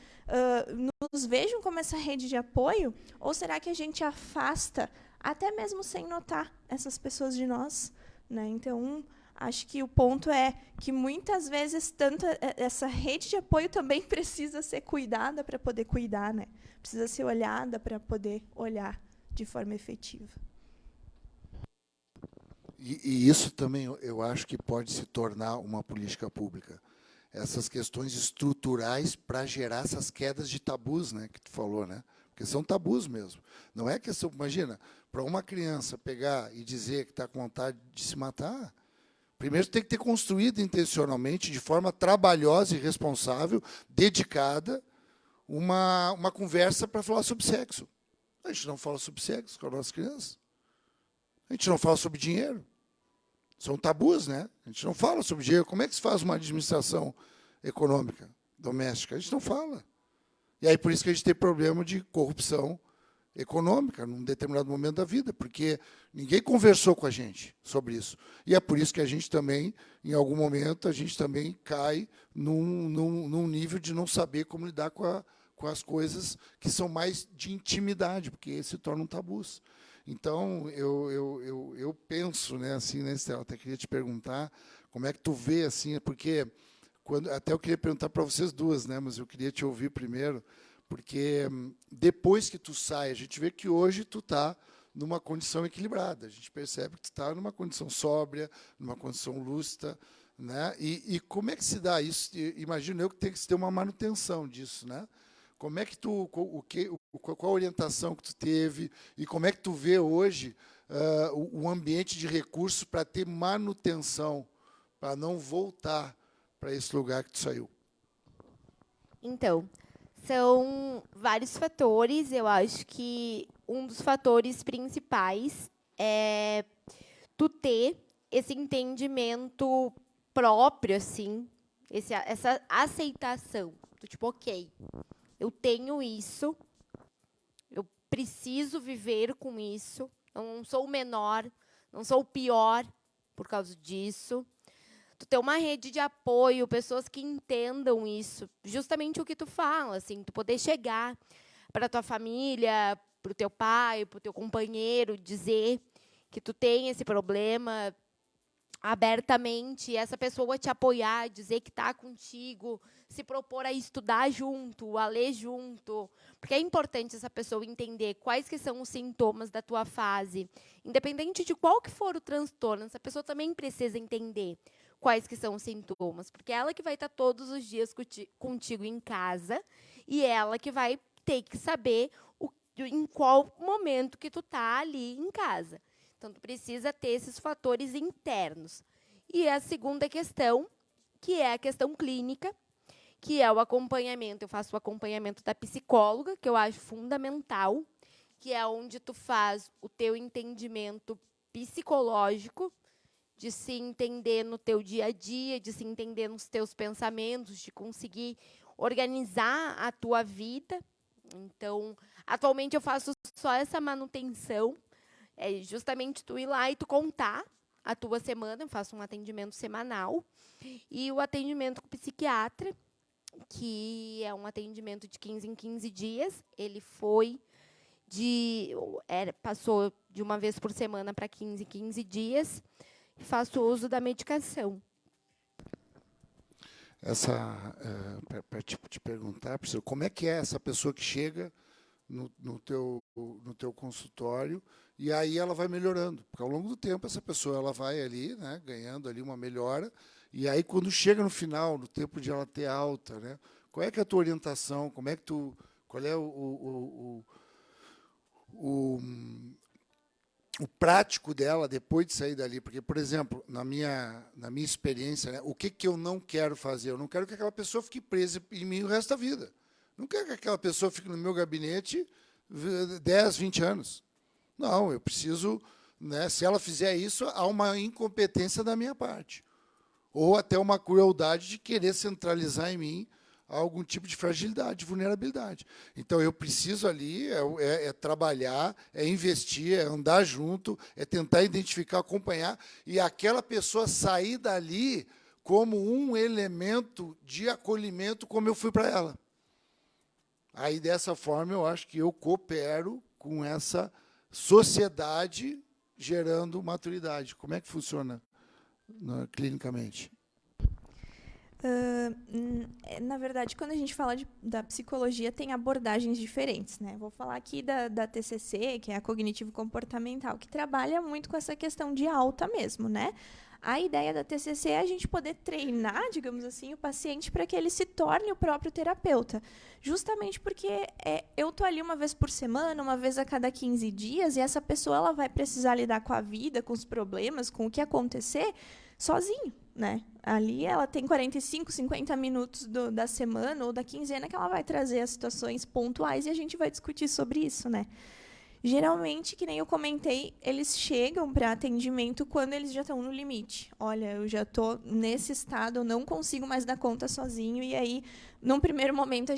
nos vejam como essa rede de apoio? Ou será que a gente afasta, até mesmo sem notar, essas pessoas de nós, né? Então, acho que o ponto é que, muitas vezes, tanto essa rede de apoio também precisa ser cuidada para poder cuidar, né? Precisa ser olhada para poder olhar de forma efetiva. E isso também eu acho que pode se tornar uma política pública. Essas questões estruturais para gerar essas quedas de tabus, né, que tu falou, né? Porque são tabus mesmo. Não é questão, imagina, para uma criança pegar e dizer que está com vontade de se matar, primeiro tem que ter construído intencionalmente, de forma trabalhosa e responsável, dedicada, uma conversa para falar sobre sexo. A gente não fala sobre sexo com as nossas crianças. A gente não fala sobre dinheiro. São tabus, né? A gente não fala sobre dinheiro. Como é que se faz uma administração econômica, doméstica? A gente não fala. E aí, por isso que a gente tem problema de corrupção econômica num determinado momento da vida, porque ninguém conversou com a gente sobre isso. E é por isso que a gente também, em algum momento, a gente também cai num nível de não saber como lidar com as coisas que são mais de intimidade, porque se tornam tabus. Então, eu penso, né, assim, né, Estela, até queria te perguntar como é que tu vê, assim, porque até eu queria perguntar para vocês duas, né, mas eu queria te ouvir primeiro, porque depois que tu sai, a gente vê que hoje tu está numa condição equilibrada. A gente percebe que tu está numa condição sóbria, numa condição lúcida, né? E como é que se dá isso? Imagino eu que tem que se ter uma manutenção disso, né? Como é que qual a orientação que tu teve e como é que tu vê hoje o ambiente de recursos para ter manutenção, para não voltar para esse lugar que tu saiu? Então, são vários fatores. Eu acho que um dos fatores principais é tu ter esse entendimento próprio, assim, essa aceitação. Do tipo, ok, eu tenho isso, eu preciso viver com isso, eu não sou o menor, não sou o pior por causa disso. Tu ter uma rede de apoio, pessoas que entendam isso, justamente o que tu fala, assim, tu poder chegar para tua família, para o teu pai, para o teu companheiro, dizer que tu tem esse problema abertamente, essa pessoa te apoiar, dizer que está contigo, se propor a estudar junto, a ler junto, porque é importante essa pessoa entender quais que são os sintomas da tua fase, independente de qual que for o transtorno, essa pessoa também precisa entender quais que são os sintomas, porque é ela que vai estar todos os dias contigo em casa e ela que vai ter que saber em qual momento que tu tá ali em casa. Então, tu precisa ter esses fatores internos. E a segunda questão, que é a questão clínica, que é o acompanhamento. Eu faço o acompanhamento da psicóloga, que eu acho fundamental, que é onde tu faz o teu entendimento psicológico, de se entender no teu dia a dia, de se entender nos teus pensamentos, de conseguir organizar a tua vida. Então, atualmente eu faço só essa manutenção, é justamente tu ir lá e tu contar a tua semana, eu faço um atendimento semanal, e o atendimento com o psiquiatra, que é um atendimento de 15 em 15 dias, ele passou de uma vez por semana para 15 em 15 dias, e faço uso da medicação. Para te perguntar, Priscila, como é que é essa pessoa que chega no teu consultório e aí ela vai melhorando? Porque ao longo do tempo essa pessoa ela vai ali, né, ganhando ali uma melhora, e aí quando chega no final, no tempo de ela ter alta, né, qual é que é a tua orientação? Qual é o prático dela depois de sair dali? Porque, por exemplo, na minha experiência, né, o que eu não quero fazer? Eu não quero que aquela pessoa fique presa em mim o resto da vida. Não quero que aquela pessoa fique no meu gabinete 10, 20 anos. Não, eu preciso, né, se ela fizer isso, há uma incompetência da minha parte. Ou até uma crueldade de querer centralizar em mim algum tipo de fragilidade, de vulnerabilidade. Então, eu preciso ali trabalhar, investir, andar junto, tentar identificar, acompanhar, e aquela pessoa sair dali como um elemento de acolhimento, como eu fui para ela. Aí, dessa forma, eu acho que eu coopero com essa sociedade gerando maturidade. Como é que funciona clinicamente? Na verdade, quando a gente fala da psicologia, tem abordagens diferentes, né? Vou falar aqui da TCC, que é a cognitivo-comportamental, que trabalha muito com essa questão de alta mesmo, né? A ideia da TCC é a gente poder treinar, digamos assim, o paciente para que ele se torne o próprio terapeuta. Justamente porque eu estou ali uma vez por semana, uma vez a cada 15 dias, e essa pessoa ela vai precisar lidar com a vida, com os problemas, com o que acontecer, sozinho, né? Ali ela tem 45, 50 minutos da semana ou da quinzena que ela vai trazer as situações pontuais e a gente vai discutir sobre isso, né? Geralmente, que nem eu comentei, eles chegam para atendimento quando eles já estão no limite. Olha, eu já estou nesse estado, eu não consigo mais dar conta sozinho. E aí, num primeiro momento,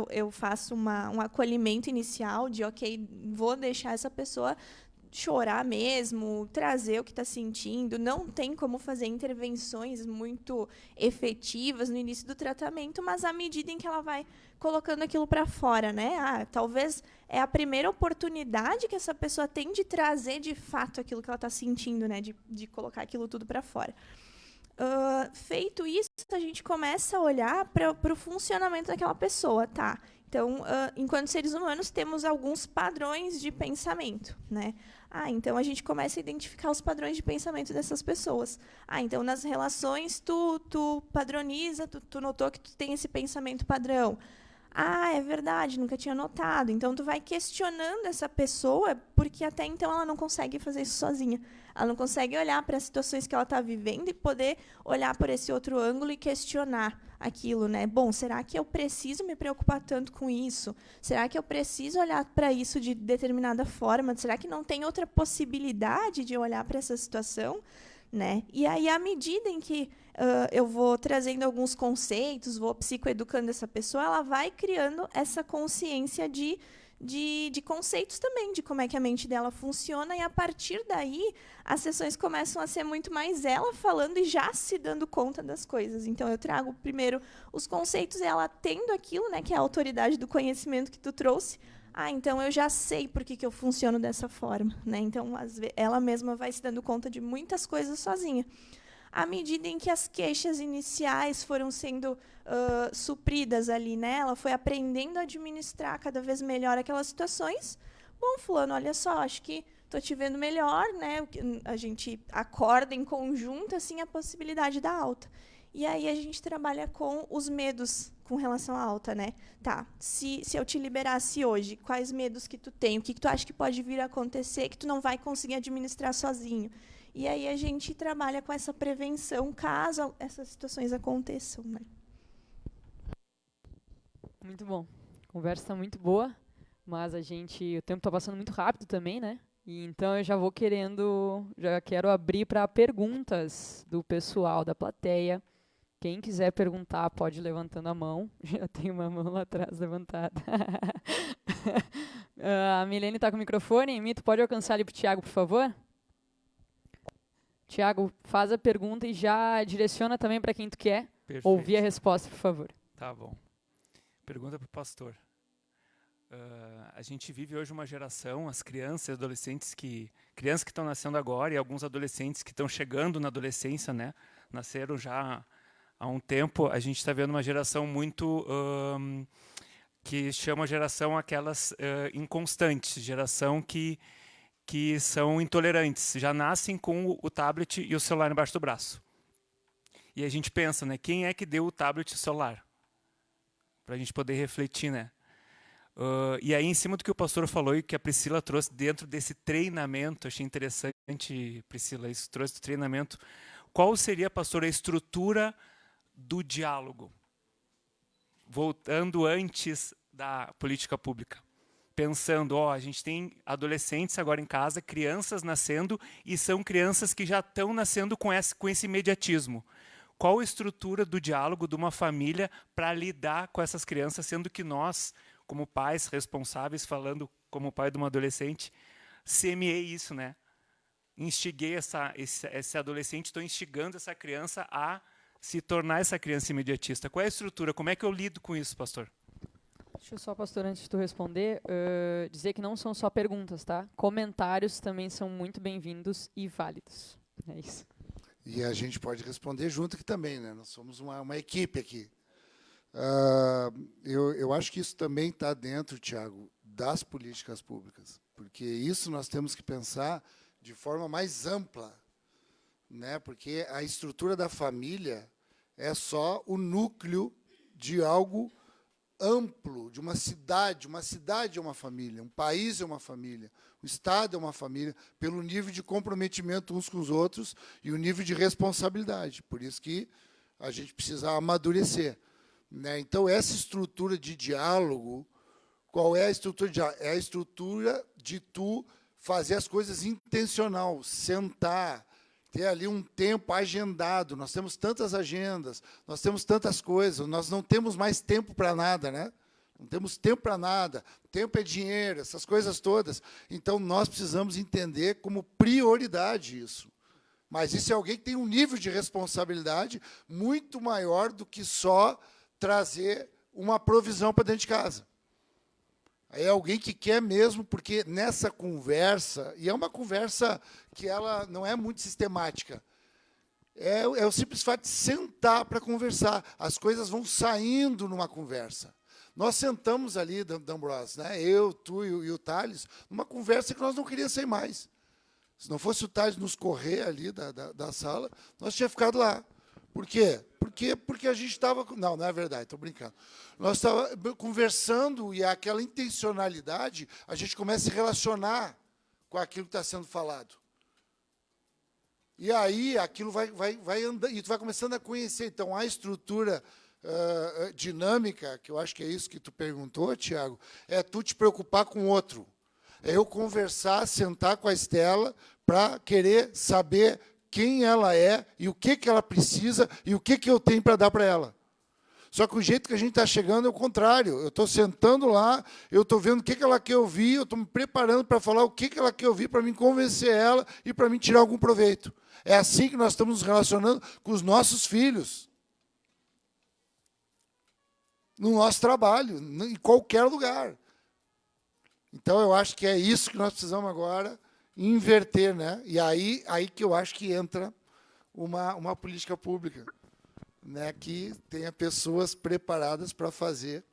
eu faço um acolhimento inicial de, ok, vou deixar essa pessoa chorar mesmo, trazer o que está sentindo. Não tem como fazer intervenções muito efetivas no início do tratamento, mas à medida em que ela vai colocando aquilo para fora, né? Talvez é a primeira oportunidade que essa pessoa tem de trazer de fato aquilo que ela está sentindo, né? De colocar aquilo tudo para fora. Feito isso, a gente começa a olhar para o funcionamento daquela pessoa, tá? Então, enquanto seres humanos, temos alguns padrões de pensamento, né? Então a gente começa a identificar os padrões de pensamento dessas pessoas. Então nas relações tu padroniza, tu notou que tu tem esse pensamento padrão. É verdade, nunca tinha notado. Então tu vai questionando essa pessoa, porque até então ela não consegue fazer isso sozinha. Ela não consegue olhar para as situações que ela está vivendo e poder olhar por esse outro ângulo e questionar aquilo, né? Bom, será que eu preciso me preocupar tanto com isso? Será que eu preciso olhar para isso de determinada forma? Será que não tem outra possibilidade de olhar para essa situação? Né? E aí, à medida em que eu vou trazendo alguns conceitos, vou psicoeducando essa pessoa, ela vai criando essa consciência de conceitos também, de como é que a mente dela funciona, e a partir daí as sessões começam a ser muito mais ela falando e já se dando conta das coisas. Então eu trago primeiro os conceitos, ela tendo aquilo, né, que é a autoridade do conhecimento que tu trouxe. Então eu já sei por que eu funciono dessa forma, né? Então ela mesma vai se dando conta de muitas coisas sozinha. À medida em que as queixas iniciais foram sendo supridas ali, né? Ela foi aprendendo a administrar cada vez melhor aquelas situações. Bom, fulano, olha só, acho que estou te vendo melhor, né? A gente acorda em conjunto assim a possibilidade da alta. E aí a gente trabalha com os medos com relação à alta, né? Tá, se eu te liberasse hoje, quais medos que tu tem? O que tu acha que pode vir a acontecer que tu não vai conseguir administrar sozinho? E aí a gente trabalha com essa prevenção caso essas situações aconteçam, né? Muito bom. A conversa está muito boa, mas o tempo está passando muito rápido também, né? E então eu já quero abrir para perguntas do pessoal da plateia. Quem quiser perguntar, pode ir levantando a mão. Já tem uma mão lá atrás levantada. A Milene está com o microfone. Mito, pode alcançar ali para o Tiago, por favor? Tiago, faz a pergunta e já direciona também para quem tu quer. Perfeito. Ouvir a resposta, por favor. Tá bom. Pergunta para o pastor. A gente vive hoje uma geração, as crianças e adolescentes crianças que estão nascendo agora e alguns adolescentes que estão chegando na adolescência, né? Nasceram já há um tempo. A gente está vendo uma geração muito que chama geração aquelas inconstantes, geração que são intolerantes, já nascem com o tablet e o celular embaixo do braço. E a gente pensa, né? Quem é que deu o tablet e o celular? Para a gente poder refletir, né? E aí, em cima do que o pastor falou e que a Priscila trouxe dentro desse treinamento, achei interessante, Priscila, isso trouxe do treinamento. Qual seria, pastor, a estrutura do diálogo? Voltando antes da política pública. Pensando, a gente tem adolescentes agora em casa, crianças nascendo, e são crianças que já estão nascendo com esse imediatismo. Qual a estrutura do diálogo de uma família para lidar com essas crianças, sendo que nós, como pais responsáveis, falando como pai de uma adolescente, semeei isso, né? Instiguei esse adolescente, estou instigando essa criança a se tornar essa criança imediatista. Qual é a estrutura? Como é que eu lido com isso, pastor? Deixa eu só, pastor, antes de tu responder, dizer que não são só perguntas, tá? Comentários também são muito bem-vindos e válidos. É isso. E a gente pode responder junto aqui também, né? Nós somos uma equipe aqui. Eu acho que isso também está dentro, Tiago, das políticas públicas, porque isso nós temos que pensar de forma mais ampla, né? Porque a estrutura da família é só o núcleo de algo amplo, de uma cidade é uma família, um país é uma família, o Estado é uma família, pelo nível de comprometimento uns com os outros e o nível de responsabilidade. Por isso que a gente precisa amadurecer, né? Então, essa estrutura de diálogo, qual é a estrutura de diálogo? É a estrutura de tu fazer as coisas intencional, sentar, ter ali um tempo agendado. Nós temos tantas agendas, nós temos tantas coisas, nós não temos mais tempo para nada, né? Não temos tempo para nada. Tempo é dinheiro, essas coisas todas. Então, nós precisamos entender como prioridade isso. Mas isso é alguém que tem um nível de responsabilidade muito maior do que só trazer uma provisão para dentro de casa. É alguém que quer mesmo, porque nessa conversa, e é uma conversa que ela não é muito sistemática, é o simples fato de sentar para conversar. As coisas vão saindo numa conversa. Nós sentamos ali, D'Ambrosio, né? Eu, tu e o Thales, numa conversa que nós não queríamos sair mais. Se não fosse o Thales nos correr ali da sala, nós tínhamos ficado lá. Por quê? Porque a gente estava... Não é verdade, estou brincando. Nós estávamos conversando e aquela intencionalidade, a gente começa a se relacionar com aquilo que está sendo falado. E aí aquilo vai andando, e tu vai começando a conhecer. Então, a estrutura dinâmica, que eu acho que é isso que tu perguntou, Tiago, é tu te preocupar com o outro. É eu conversar, sentar com a Estela para querer saber quem ela é e o que ela precisa e o que eu tenho para dar para ela. Só que o jeito que a gente está chegando é o contrário. Eu estou sentando lá, eu estou vendo o que ela quer ouvir, eu estou me preparando para falar o que ela quer ouvir para me convencer ela e para me tirar algum proveito. É assim que nós estamos nos relacionando com os nossos filhos. No nosso trabalho, em qualquer lugar. Então, eu acho que é isso que nós precisamos agora inverter, né? E aí que eu acho que entra uma política pública, né, que tenha pessoas preparadas para fazer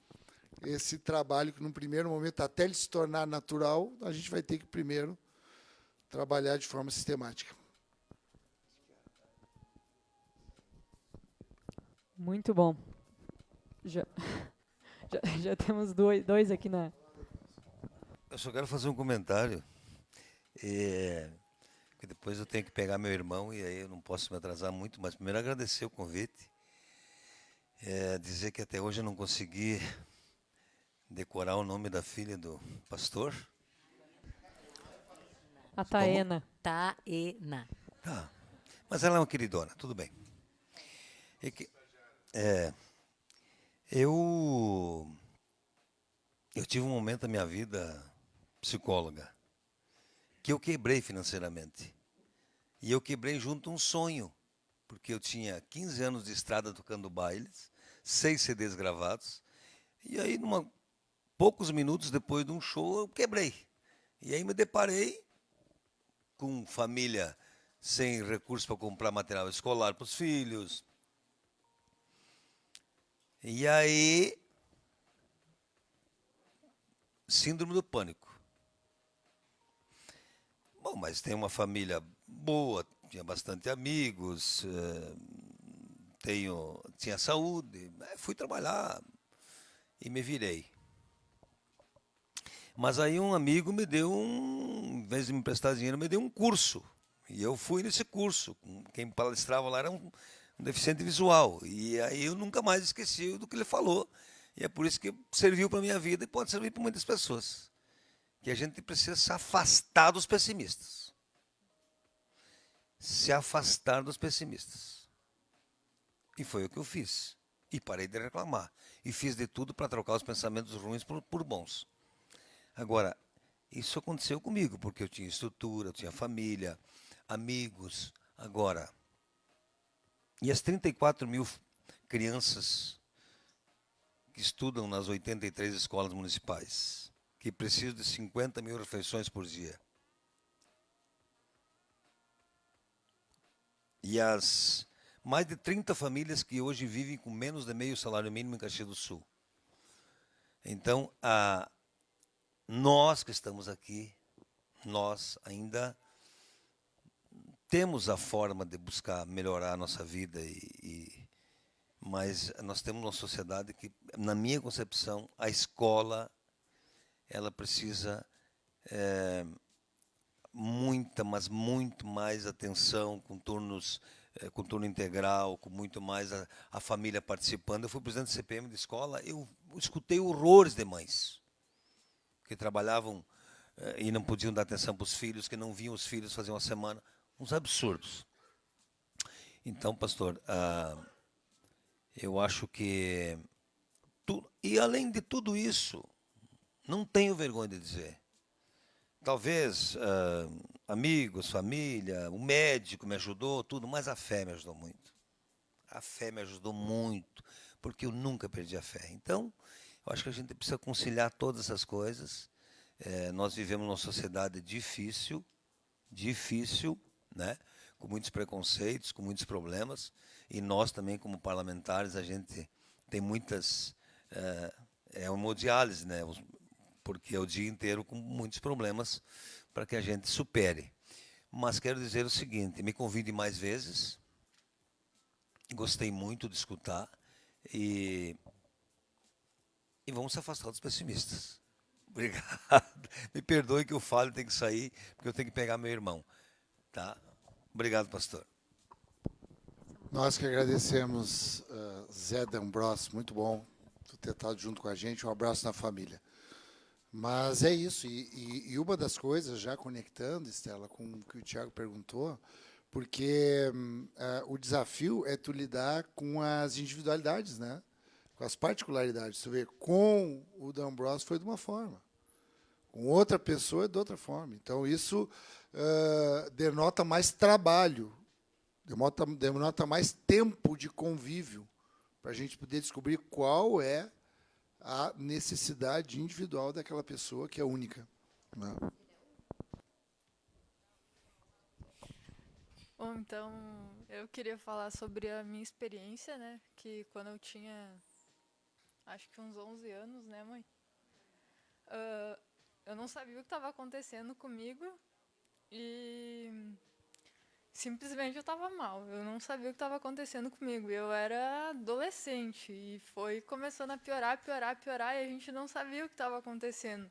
esse trabalho que, num primeiro momento, até ele se tornar natural, a gente vai ter que primeiro trabalhar de forma sistemática. Muito bom. Já temos dois aqui na... Eu só quero fazer um comentário, que depois eu tenho que pegar meu irmão e aí eu não posso me atrasar muito, mas primeiro agradecer o convite, dizer que até hoje eu não consegui decorar o nome da filha do pastor. A Taena. Taena. Tá, mas ela é uma queridona, tudo bem. Eu tive um momento da minha vida, psicóloga, que eu quebrei financeiramente. E eu quebrei junto um sonho, porque eu tinha 15 anos de estrada tocando bailes, 6 CDs gravados, e aí, poucos minutos depois de um show, eu quebrei. E aí me deparei com família sem recursos para comprar material escolar para os filhos. E aí, síndrome do pânico. Bom, mas tem uma família boa, tinha bastante amigos, tinha saúde, fui trabalhar e me virei. Mas aí um amigo me deu em vez de me emprestar dinheiro, me deu um curso. E eu fui nesse curso. Quem palestrava lá era um deficiente visual. E aí eu nunca mais esqueci do que ele falou. E é por isso que serviu para a minha vida e pode servir para muitas pessoas. Que a gente precisa se afastar dos pessimistas. Se afastar dos pessimistas. E foi o que eu fiz. E parei de reclamar. E fiz de tudo para trocar os pensamentos ruins por bons. Agora, isso aconteceu comigo, porque eu tinha estrutura, eu tinha família, amigos. Agora, e as 34 mil crianças que estudam nas 83 escolas municipais, que precisam de 50 mil refeições por dia. E as mais de 30 famílias que hoje vivem com menos de meio salário mínimo em Caxias do Sul. Então, nós que estamos aqui, nós ainda temos a forma de buscar melhorar a nossa vida, mas nós temos uma sociedade que, na minha concepção, a escola ela precisa mas muito mais atenção, com turno integral, com muito mais a família participando. Eu fui presidente do CPM de escola, eu escutei horrores de mães que trabalhavam e não podiam dar atenção para os filhos, que não viam os filhos fazer uma semana. Uns absurdos. Então, pastor, eu acho que... E além de tudo isso, não tenho vergonha de dizer. Talvez amigos, família, o médico me ajudou, tudo, mas a fé me ajudou muito. A fé me ajudou muito, porque eu nunca perdi a fé. Então, eu acho que a gente precisa conciliar todas essas coisas. Nós vivemos numa sociedade difícil, né? Com muitos preconceitos, com muitos problemas. E nós também, como parlamentares, a gente tem muitas é uma hemodiálise, né? Porque é o dia inteiro com muitos problemas para que a gente supere. Mas quero dizer o seguinte, me convide mais vezes, gostei muito de escutar e vamos se afastar dos pessimistas. Obrigado. Me perdoe que eu falo, tenho que sair, porque eu tenho que pegar meu irmão. Tá? Obrigado, pastor. Nós que agradecemos, Zé D'Ambrosio, muito bom tu ter estado junto com a gente, um abraço na família. Mas é isso, e uma das coisas, já conectando, Estela, com o que o Tiago perguntou, porque o desafio é tu lidar com as individualidades, né? Com as particularidades. Tu vê, com o D'Ambrosio foi de uma forma, com outra pessoa é de outra forma. Então, isso denota mais trabalho, denota mais tempo de convívio, para a gente poder descobrir qual é a necessidade individual daquela pessoa que é única, né? Bom, então, eu queria falar sobre a minha experiência, né? Que quando eu tinha, acho que uns 11 anos, né, mãe? Eu não sabia o que estava acontecendo comigo e simplesmente eu estava mal. Eu não sabia o que estava acontecendo comigo. Eu era adolescente e foi começando a piorar, piorar, piorar e a gente não sabia o que estava acontecendo.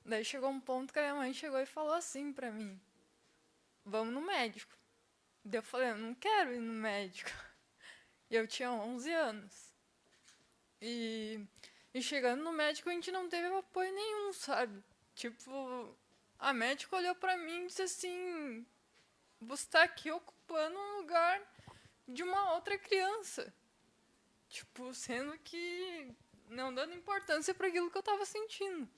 Daí chegou um ponto que a minha mãe chegou e falou assim pra mim: vamos no médico. Daí eu falei: eu não quero ir no médico. E eu tinha 11 anos. E chegando no médico a gente não teve apoio nenhum, sabe? Tipo, a médica olhou pra mim e disse assim: você está aqui ocupando um lugar de uma outra criança. Tipo, sendo que não dando importância para aquilo que eu estava sentindo.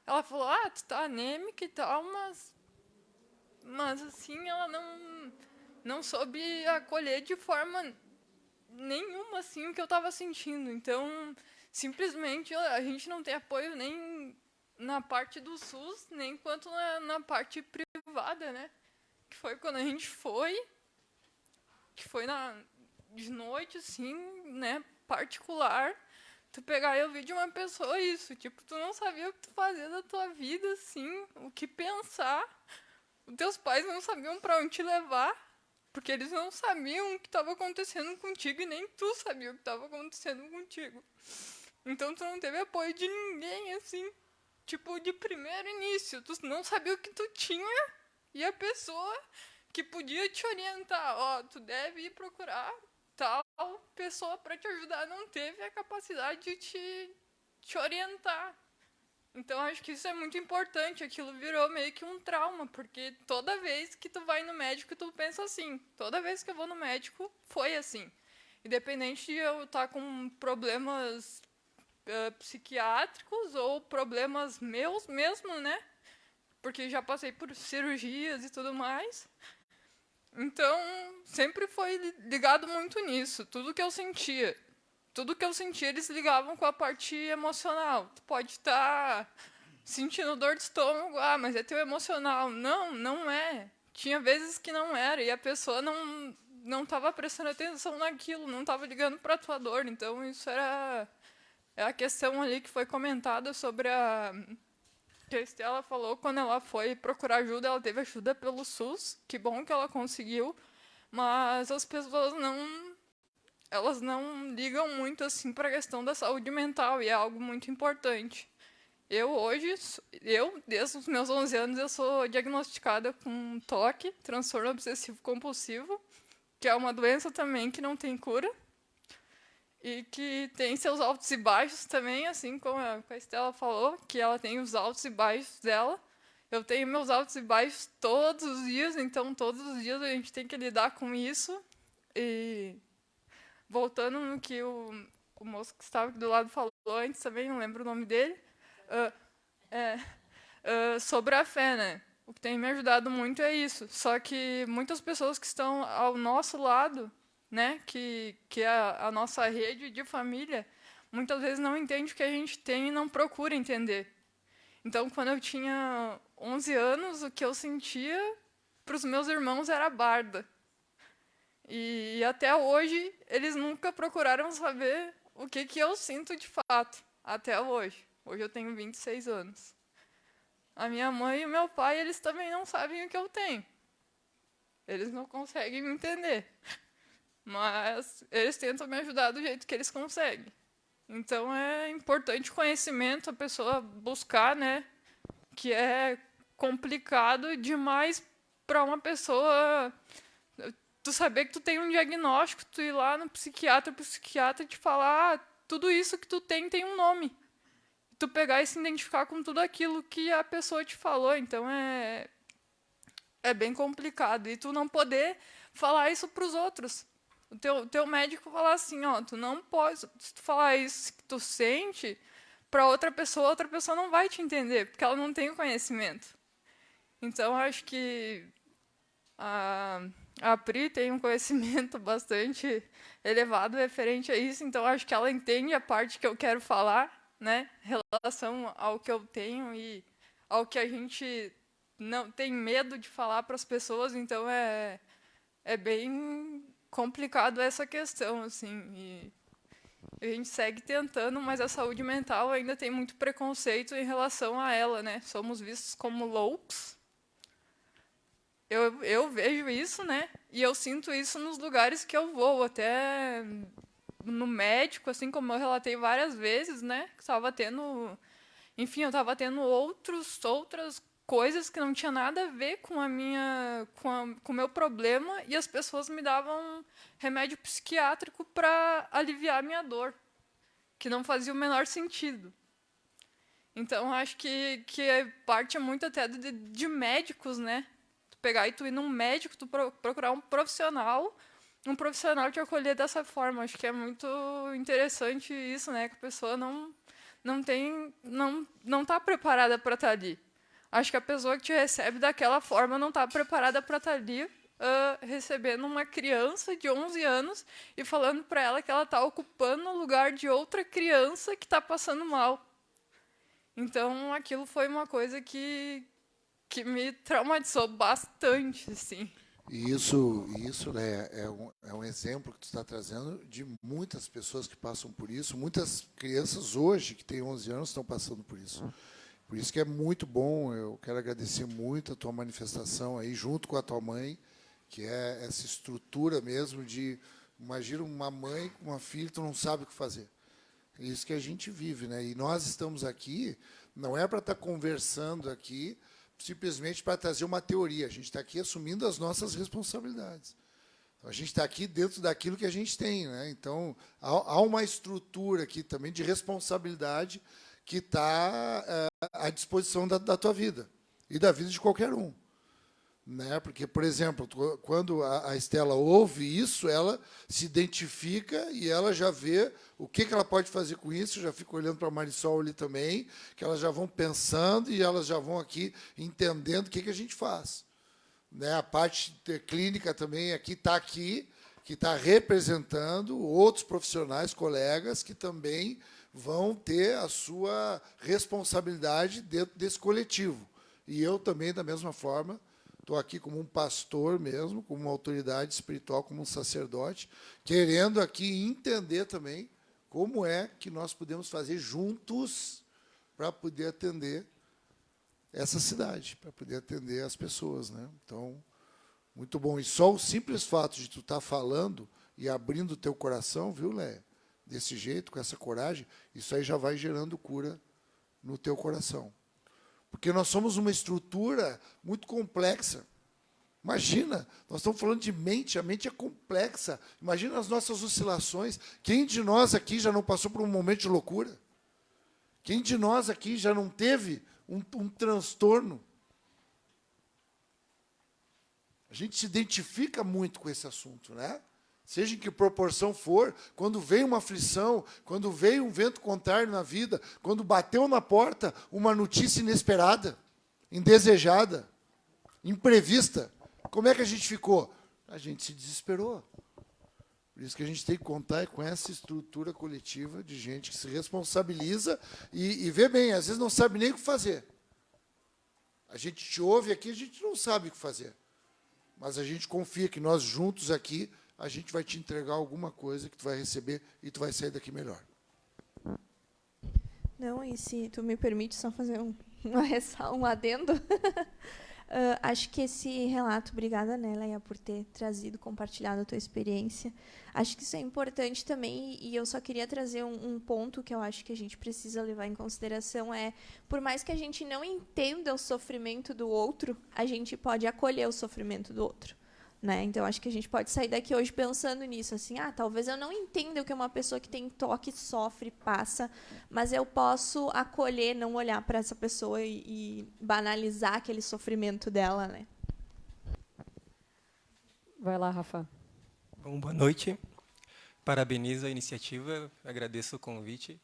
Ela falou: tu tá anêmica e tal, mas assim, ela não soube acolher de forma nenhuma, assim, o que eu estava sentindo. Então, simplesmente, a gente não tem apoio nem na parte do SUS, nem quanto na parte privada, né? Que foi quando a gente foi, que foi de noite, assim, né, particular, tu pegar e ouvir de uma pessoa isso, tipo, tu não sabia o que tu fazia da tua vida, assim, o que pensar, os teus pais não sabiam para onde te levar, porque eles não sabiam o que estava acontecendo contigo e nem tu sabia o que estava acontecendo contigo. Então tu não teve apoio de ninguém, assim, tipo, de primeiro início, tu não sabia o que tu tinha. E a pessoa que podia te orientar, tu deve ir procurar tal pessoa para te ajudar, não teve a capacidade de te orientar. Então, acho que isso é muito importante. Aquilo virou meio que um trauma, porque toda vez que tu vai no médico, tu pensa assim. Toda vez que eu vou no médico, foi assim. Independente de eu estar com problemas psiquiátricos ou problemas meus mesmo, né? Porque já passei por cirurgias e tudo mais. Então, sempre foi ligado muito nisso. Tudo que eu sentia, eles ligavam com a parte emocional. Tu pode estar sentindo dor de estômago, mas é teu emocional. Não, não é. Tinha vezes que não era, e a pessoa não estava prestando atenção naquilo, não estava ligando para a tua dor. Então, isso é a questão ali que foi comentada sobre que a Estela falou. Quando ela foi procurar ajuda, ela teve ajuda pelo SUS, que bom que ela conseguiu, mas as pessoas elas não ligam muito assim para a questão da saúde mental, e é algo muito importante. Desde os meus 11 anos, eu sou diagnosticada com TOC, transtorno obsessivo compulsivo, que é uma doença também que não tem cura, e que tem seus altos e baixos também, assim como a Estela falou, que ela tem os altos e baixos dela. Eu tenho meus altos e baixos todos os dias, então todos os dias a gente tem que lidar com isso. E voltando no que o moço que estava aqui do lado falou antes também, não lembro o nome dele, sobre a fé, né? O que tem me ajudado muito é isso. Só que muitas pessoas que estão ao nosso lado, né, que é a nossa rede de família, muitas vezes não entende o que a gente tem e não procura entender. Então, quando eu tinha 11 anos, o que eu sentia para os meus irmãos era barda. E até hoje, eles nunca procuraram saber o que eu sinto de fato. até hoje. Hoje eu tenho 26 anos. A minha mãe e o meu pai, eles também não sabem o que eu tenho. Eles não conseguem me entender. Mas eles tentam me ajudar do jeito que eles conseguem. Então é importante conhecimento, a pessoa buscar, né? Que é complicado demais para uma pessoa tu saber que tu tem um diagnóstico, tu ir lá no psiquiatra, o psiquiatra te falar, tudo isso que tu tem um nome. Tu pegar e se identificar com tudo aquilo que a pessoa te falou. Então é bem complicado. E tu não poder falar isso para os outros. O teu médico falar assim, ó, tu não pode, se tu falar isso que tu sente para outra pessoa não vai te entender, porque ela não tem o conhecimento. Então acho que a Pri tem um conhecimento bastante elevado referente a isso, então acho que ela entende a parte que eu quero falar, né, em relação ao que eu tenho e ao que a gente não tem medo de falar para as pessoas, então é bem complicado essa questão, assim, e a gente segue tentando, mas a saúde mental ainda tem muito preconceito em relação a ela, né? Somos vistos como loucos. Eu vejo isso, né? E eu sinto isso nos lugares que eu vou, até no médico, assim como eu relatei várias vezes, né? Que estava tendo, enfim, eu estava tendo outras coisas que não tinha nada a ver com com o meu problema, e as pessoas me davam remédio psiquiátrico para aliviar a minha dor, que não fazia o menor sentido. Então acho que parte muito até de médicos, né? Tu pegar e tu ir num médico, tu procurar um profissional te acolher dessa forma. Acho que é muito interessante isso, né? Que a pessoa não está preparada para estar ali. Acho que a pessoa que te recebe daquela forma não está preparada para estar ali recebendo uma criança de 11 anos e falando para ela que ela está ocupando o lugar de outra criança que está passando mal. Então, aquilo foi uma coisa que me traumatizou bastante, assim. E isso né, é um exemplo que tu está trazendo de muitas pessoas que passam por isso. Muitas crianças hoje, que têm 11 anos, estão passando por isso. Por isso que é muito bom, eu quero agradecer muito a tua manifestação aí, junto com a tua mãe, que é essa estrutura mesmo de, imagina uma mãe com uma filha, tu não sabe o que fazer. É isso que a gente vive, né? E nós estamos aqui, não é para estar conversando aqui, simplesmente para trazer uma teoria. A gente está aqui assumindo as nossas responsabilidades. A gente está aqui dentro daquilo que a gente tem, né? Então, há uma estrutura aqui também de responsabilidade que está à disposição da tua vida e da vida de qualquer um. Né? Porque, por exemplo, quando a Estela ouve isso, ela se identifica e ela já vê o que ela pode fazer com isso. Eu já fico olhando para a Marisol ali também, que elas já vão pensando e elas já vão aqui entendendo o que a gente faz. Né? A parte clínica também está aqui, que está representando outros profissionais, colegas, que também vão ter a sua responsabilidade dentro desse coletivo. E eu também, da mesma forma, estou aqui como um pastor mesmo, como uma autoridade espiritual, como um sacerdote, querendo aqui entender também como é que nós podemos fazer juntos para poder atender essa cidade, para poder atender as pessoas, né? Então, muito bom. E só o simples fato de tu estar falando e abrindo o teu coração, viu, Léa? Desse jeito, com essa coragem, isso aí já vai gerando cura no teu coração. Porque nós somos uma estrutura muito complexa. Imagina, nós estamos falando de mente, a mente é complexa. Imagina as nossas oscilações. Quem de nós aqui já não passou por um momento de loucura? Quem de nós aqui já não teve um transtorno? A gente se identifica muito com esse assunto, né? Seja em que proporção for, quando veio uma aflição, quando veio um vento contrário na vida, quando bateu na porta uma notícia inesperada, indesejada, imprevista, como é que a gente ficou? A gente se desesperou. Por isso que a gente tem que contar com essa estrutura coletiva de gente que se responsabiliza e vê bem, às vezes não sabe nem o que fazer. A gente te ouve aqui, a gente não sabe o que fazer. Mas a gente confia que nós juntos aqui, a gente vai te entregar alguma coisa que tu vai receber e tu vai sair daqui melhor. Não, e se tu me permite só fazer um adendo, acho que esse relato, obrigada, né, Leia, por ter trazido, compartilhado a tua experiência. Acho que isso é importante também, e eu só queria trazer um ponto que eu acho que a gente precisa levar em consideração, por mais que a gente não entenda o sofrimento do outro, a gente pode acolher o sofrimento do outro. Né? Então, acho que a gente pode sair daqui hoje pensando nisso, assim, talvez eu não entenda o que uma pessoa que tem toque sofre, passa, mas eu posso acolher, não olhar para essa pessoa e banalizar aquele sofrimento dela, né? Vai lá, Rafa. Bom, boa noite. Parabenizo a iniciativa, agradeço o convite.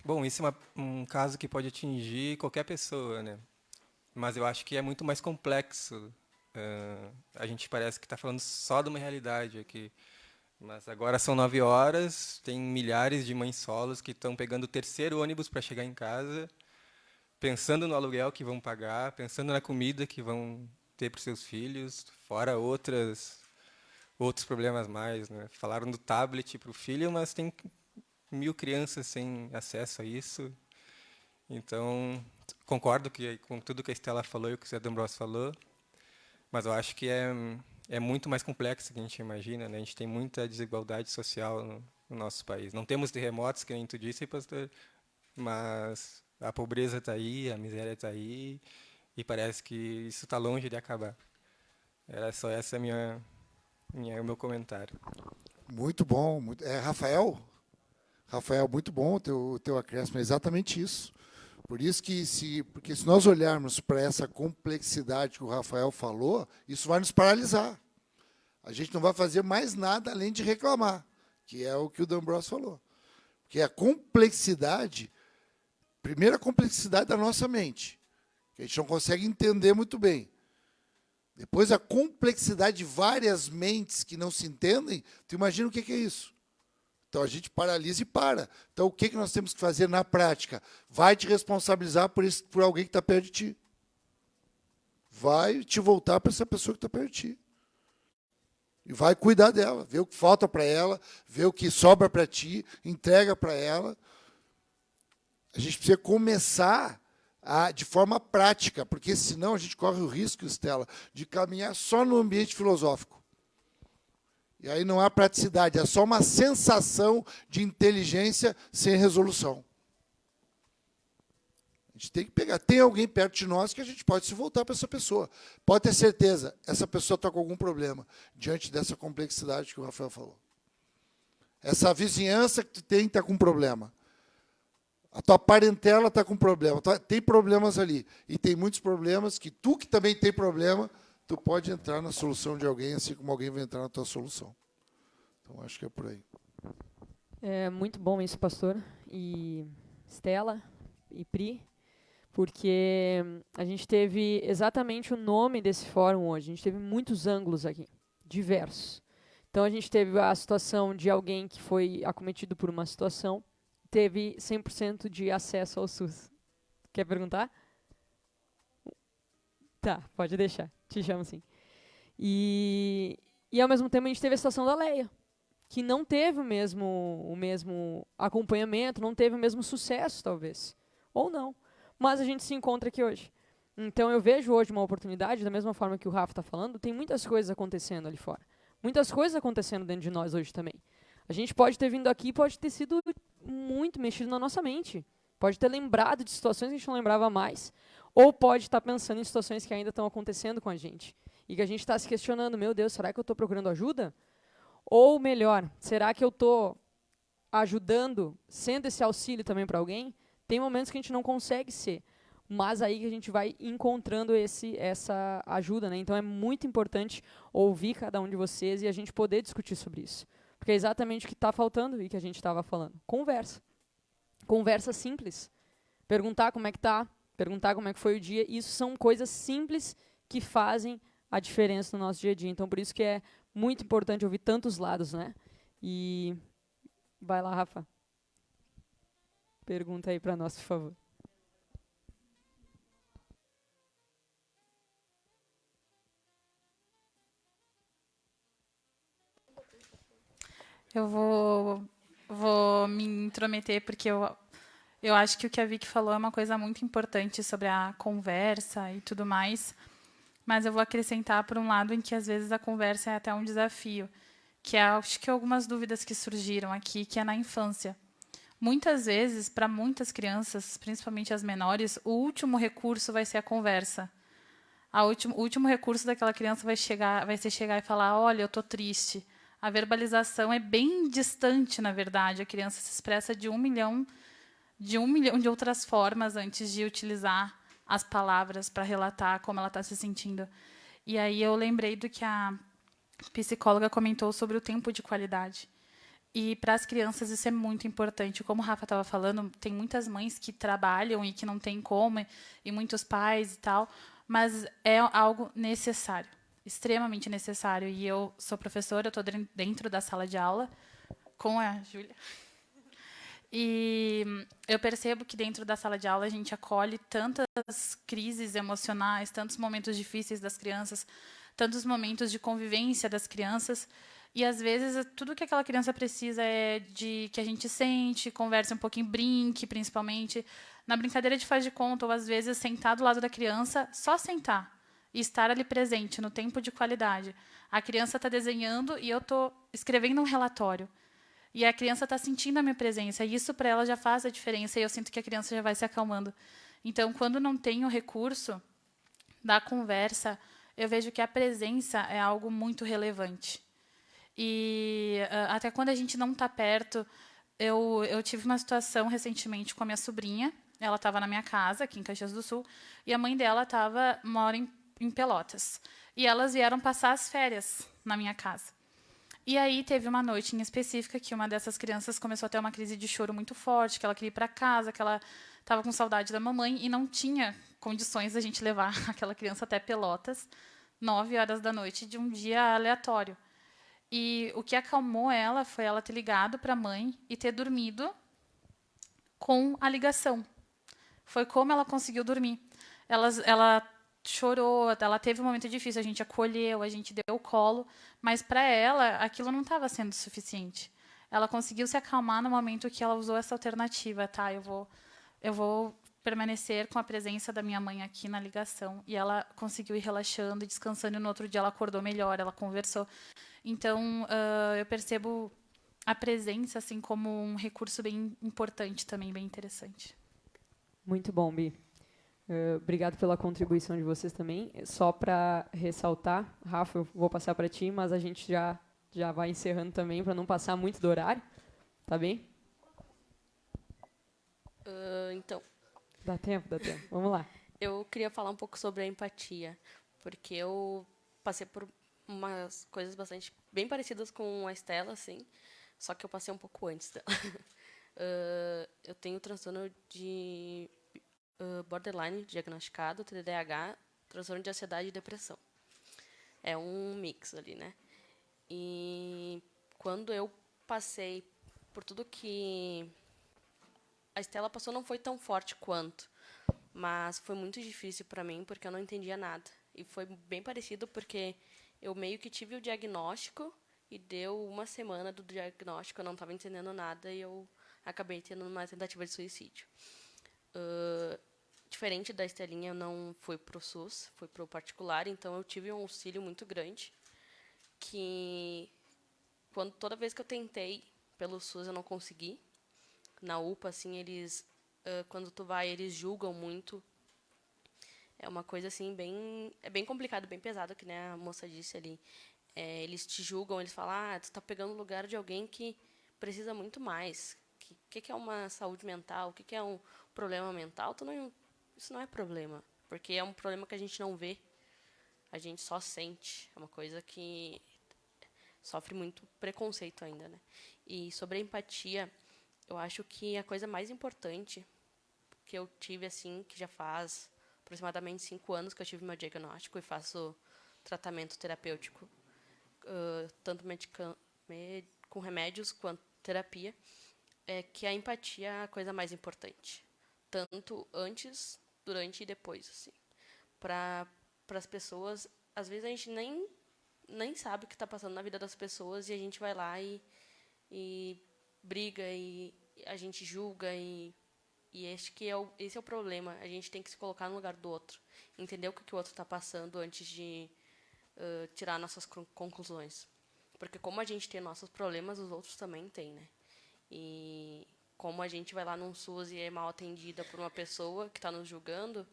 Bom, esse é um caso que pode atingir qualquer pessoa, né? Mas eu acho que é muito mais complexo. A gente parece que está falando só de uma realidade aqui. Mas agora são 9 horas, tem milhares de mães solos que estão pegando o terceiro ônibus para chegar em casa, pensando no aluguel que vão pagar, pensando na comida que vão ter para os seus filhos, fora outros problemas mais, né? Falaram do tablet para o filho, mas tem 1000 crianças sem acesso a isso. Então, concordo com tudo que a Estela falou e o que o Zé D'Ambrosio falou, mas eu acho que é muito mais complexo do que a gente imagina, né? A gente tem muita desigualdade social no nosso país. Não temos terremotos, que nem tu disse, pastor, mas a pobreza está aí, a miséria está aí, e parece que isso está longe de acabar. Era só essa o meu comentário. Muito bom. Rafael? Rafael, muito bom o teu acréscimo. É exatamente isso. Por isso porque se nós olharmos para essa complexidade que o Rafael falou, isso vai nos paralisar. A gente não vai fazer mais nada além de reclamar, que é o que o D'Ambrosio falou. Porque a complexidade, primeiro a complexidade da nossa mente, que a gente não consegue entender muito bem. Depois a complexidade de várias mentes que não se entendem, tu imagina o que é isso? Então, a gente paralisa e para. Então, o que nós temos que fazer na prática? Vai te responsabilizar por alguém que está perto de ti. Vai te voltar para essa pessoa que está perto de ti. E vai cuidar dela, ver o que falta para ela, ver o que sobra para ti, entrega para ela. A gente precisa começar de forma prática, porque senão a gente corre o risco, Estela, de caminhar só no ambiente filosófico. E aí não há praticidade, é só uma sensação de inteligência sem resolução. A gente tem que pegar. Tem alguém perto de nós que a gente pode se voltar para essa pessoa. Pode ter certeza, essa pessoa está com algum problema, diante dessa complexidade que o Rafael falou. Essa vizinhança que tu tem está com problema. A tua parentela está com problema. Tem problemas ali. E tem muitos problemas que tu, que também tem problema, tu pode entrar na solução de alguém, assim como alguém vai entrar na tua solução. Então, acho que é por aí. É muito bom isso, pastor. E Estela e Pri, porque a gente teve exatamente o nome desse fórum hoje. A gente teve muitos ângulos aqui, diversos. Então, a gente teve a situação de alguém que foi acometido por uma situação, teve 100% de acesso ao SUS. Quer perguntar? Tá, pode deixar. Te chamo sim. E ao mesmo tempo a gente teve a situação da Leia, que não teve o mesmo acompanhamento, não teve o mesmo sucesso, talvez. Ou não. Mas a gente se encontra aqui hoje. Então eu vejo hoje uma oportunidade, da mesma forma que o Rafa está falando, tem muitas coisas acontecendo ali fora. Muitas coisas acontecendo dentro de nós hoje também. A gente pode ter vindo aqui, pode ter sido muito mexido na nossa mente. Pode ter lembrado de situações que a gente não lembrava mais. Ou pode estar pensando em situações que ainda estão acontecendo com a gente. E que a gente está se questionando, meu Deus, será que eu estou procurando ajuda? Ou melhor, será que eu estou ajudando, sendo esse auxílio também para alguém? Tem momentos que a gente não consegue ser. Mas aí que a gente vai encontrando essa ajuda, né? Então é muito importante ouvir cada um de vocês e a gente poder discutir sobre isso. Porque é exatamente o que está faltando e que a gente estava falando. Conversa. Conversa simples. Perguntar como é que está, perguntar como é que foi o dia. Isso são coisas simples que fazem a diferença no nosso dia a dia. Então, por isso que é muito importante ouvir tantos lados, né? E vai lá, Rafa. Pergunta aí para nós, por favor. Eu vou vou me intrometer, porque eu acho que o que a Vicky falou é uma coisa muito importante sobre a conversa e tudo mais, mas eu vou acrescentar por um lado em que, às vezes, a conversa é até um desafio, que é, acho que algumas dúvidas que surgiram aqui, que é na infância. Muitas vezes, para muitas crianças, principalmente as menores, o último recurso vai ser a conversa. O último recurso daquela criança vai ser chegar e falar: olha, eu estou triste. A verbalização é bem distante, na verdade. A criança se expressa de um milhão de outras formas antes de utilizar as palavras para relatar como ela está se sentindo. E aí eu lembrei do que a psicóloga comentou sobre o tempo de qualidade. E para as crianças isso é muito importante. Como o Rafa estava falando, tem muitas mães que trabalham e que não tem como, e muitos pais e tal, mas é algo necessário, extremamente necessário. E eu sou professora, eu estou dentro da sala de aula com a Júlia. E eu percebo que dentro da sala de aula a gente acolhe tantas crises emocionais, tantos momentos difíceis das crianças, tantos momentos de convivência das crianças. E, às vezes, tudo que aquela criança precisa é de que a gente sente, converse um pouquinho, brinque, principalmente. Na brincadeira de faz de conta, ou, às vezes, sentar do lado da criança, só sentar e estar ali presente, no tempo de qualidade. A criança está desenhando e eu estou escrevendo um relatório. E a criança está sentindo a minha presença. E isso, para ela, já faz a diferença. E eu sinto que a criança já vai se acalmando. Então, quando não tem o recurso da conversa, eu vejo que a presença é algo muito relevante. E até quando a gente não está perto, eu tive uma situação recentemente com a minha sobrinha. Ela estava na minha casa, aqui em Caxias do Sul, e a mãe dela mora em Pelotas. E elas vieram passar as férias na minha casa. E aí teve uma noite em específica que uma dessas crianças começou a ter uma crise de choro muito forte, que ela queria ir para casa, que ela estava com saudade da mamãe e não tinha condições da gente levar aquela criança até Pelotas, 9 horas da noite, de um dia aleatório. E o que acalmou ela foi ela ter ligado para a mãe e ter dormido com a ligação. Foi como ela conseguiu dormir. Ela chorou, ela teve um momento difícil, a gente acolheu, a gente deu o colo, mas para ela aquilo não estava sendo suficiente. Ela conseguiu se acalmar no momento que ela usou essa alternativa, tá? Eu vou permanecer com a presença da minha mãe aqui na ligação. E ela conseguiu ir relaxando e descansando, e no outro dia ela acordou melhor, ela conversou. Então, eu percebo a presença assim como um recurso bem importante também, bem interessante. Muito bom, Bi. Obrigado pela contribuição de vocês também. Só para ressaltar, Rafa, eu vou passar para ti, mas a gente já vai encerrando também, para não passar muito do horário. Tá bem? Então, Dá tempo. Vamos lá. eu queria falar um pouco sobre a empatia, porque eu passei por umas coisas bem parecidas com a Estela, assim, só que eu passei um pouco antes dela. Eu tenho transtorno de borderline diagnosticado, TDAH, transtorno de ansiedade e depressão. É um mix ali, né? E quando eu passei por tudo que a Estela passou, não foi tão forte quanto, mas foi muito difícil para mim, porque eu não entendia nada. E foi bem parecido, porque eu meio que tive o diagnóstico e deu uma semana do diagnóstico, eu não estava entendendo nada e eu acabei tendo uma tentativa de suicídio. Diferente da Estelinha, eu não fui para o SUS, fui para o particular, então eu tive um auxílio muito grande, que toda vez que eu tentei pelo SUS eu não consegui. Na UPA, assim, eles, quando tu vai, eles julgam muito. É uma coisa assim bem complicado, bem pesado, que né, a moça disse ali. Eles te julgam, eles falam, tu está pegando o lugar de alguém que precisa muito mais. O que é uma saúde mental? O que é um problema mental? Isso não é problema, porque é um problema que a gente não vê, a gente só sente. É uma coisa que sofre muito preconceito ainda, né? E sobre a empatia, eu acho que a coisa mais importante que eu tive, assim, que já faz aproximadamente 5 anos que eu tive meu diagnóstico e faço tratamento terapêutico, tanto com remédios quanto terapia, é que a empatia é a coisa mais importante. Tanto antes, durante e depois, assim. Para as pessoas, às vezes a gente nem sabe o que está passando na vida das pessoas e a gente vai lá e briga e a gente julga e acho que esse é o problema. A gente tem que se colocar no lugar do outro, entender o que o outro está passando antes de tirar nossas conclusões. Porque como a gente tem nossos problemas, os outros também têm, né? E como a gente vai lá num SUS e é mal atendida por uma pessoa que está nos julgando,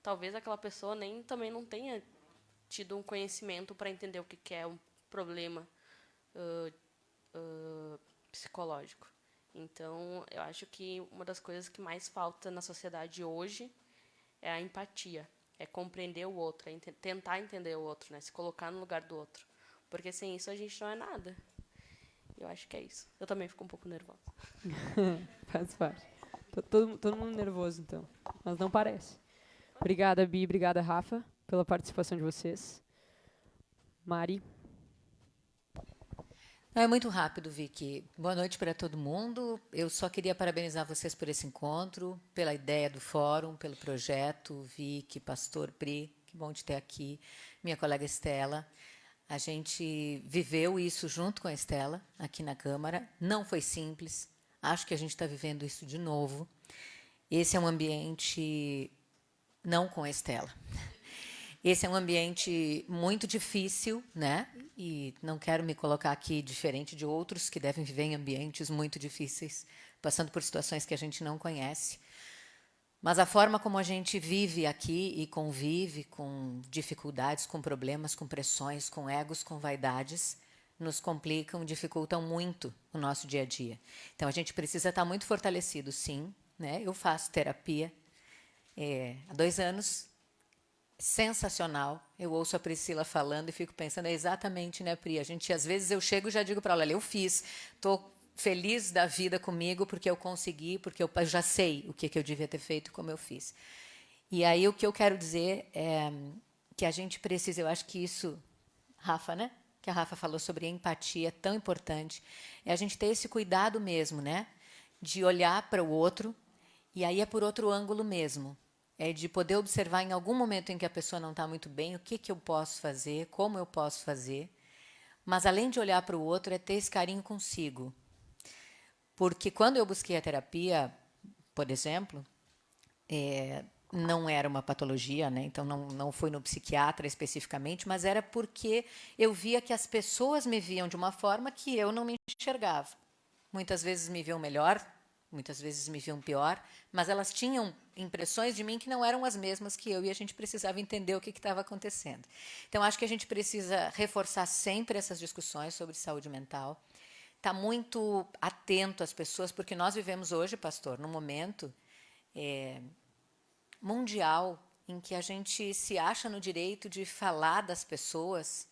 talvez aquela pessoa também não tenha tido um conhecimento para entender o que é um problema psicológico. Então, eu acho que uma das coisas que mais falta na sociedade hoje é a empatia, é compreender o outro, é tentar entender o outro, né? Se colocar no lugar do outro. Porque sem isso a gente não é nada. Eu acho que é isso. Eu também fico um pouco nervosa. Faz parte. Todo mundo nervoso, então. Mas não parece. Obrigada, Bi. Obrigada, Rafa, pela participação de vocês. Mari. É muito rápido, Vicky. Boa noite para todo mundo. Eu só queria parabenizar vocês por esse encontro, pela ideia do fórum, pelo projeto. Vicky, Pastor, Pri, que bom te ter aqui. Minha colega Estela. A gente viveu isso junto com a Estela, aqui na Câmara. Não foi simples. Acho que a gente está vivendo isso de novo. Esse é um ambiente... Não com a Estela. Esse é um ambiente muito difícil, né? E não quero me colocar aqui diferente de outros que devem viver em ambientes muito difíceis, passando por situações que a gente não conhece. Mas a forma como a gente vive aqui e convive com dificuldades, com problemas, com pressões, com egos, com vaidades, nos complicam, dificultam muito o nosso dia a dia. Então, a gente precisa estar muito fortalecido, sim, né? Eu faço terapia há 2 anos. Sensacional. Eu ouço a Priscila falando e fico pensando, é exatamente, né, Pri? Às vezes eu chego e já digo para ela, olha, eu fiz, estou feliz da vida comigo porque eu consegui, porque eu já sei o que eu devia ter feito como eu fiz. E aí o que eu quero dizer é que a gente precisa, eu acho que isso, Rafa, né? Que a Rafa falou sobre empatia, tão importante, é a gente ter esse cuidado mesmo, né? De olhar para o outro, e aí é por outro ângulo mesmo. É de poder observar em algum momento em que a pessoa não está muito bem, o que eu posso fazer, como eu posso fazer. Mas, além de olhar para o outro, é ter esse carinho consigo. Porque quando eu busquei a terapia, por exemplo, não era uma patologia, né? Então não fui no psiquiatra especificamente, mas era porque eu via que as pessoas me viam de uma forma que eu não me enxergava. Muitas vezes me viam melhor, muitas vezes me viam pior, mas elas tinham impressões de mim que não eram as mesmas que eu e a gente precisava entender o que estava acontecendo. Então, acho que a gente precisa reforçar sempre essas discussões sobre saúde mental, estar muito atento às pessoas, porque nós vivemos hoje, pastor, num momento mundial em que a gente se acha no direito de falar das pessoas,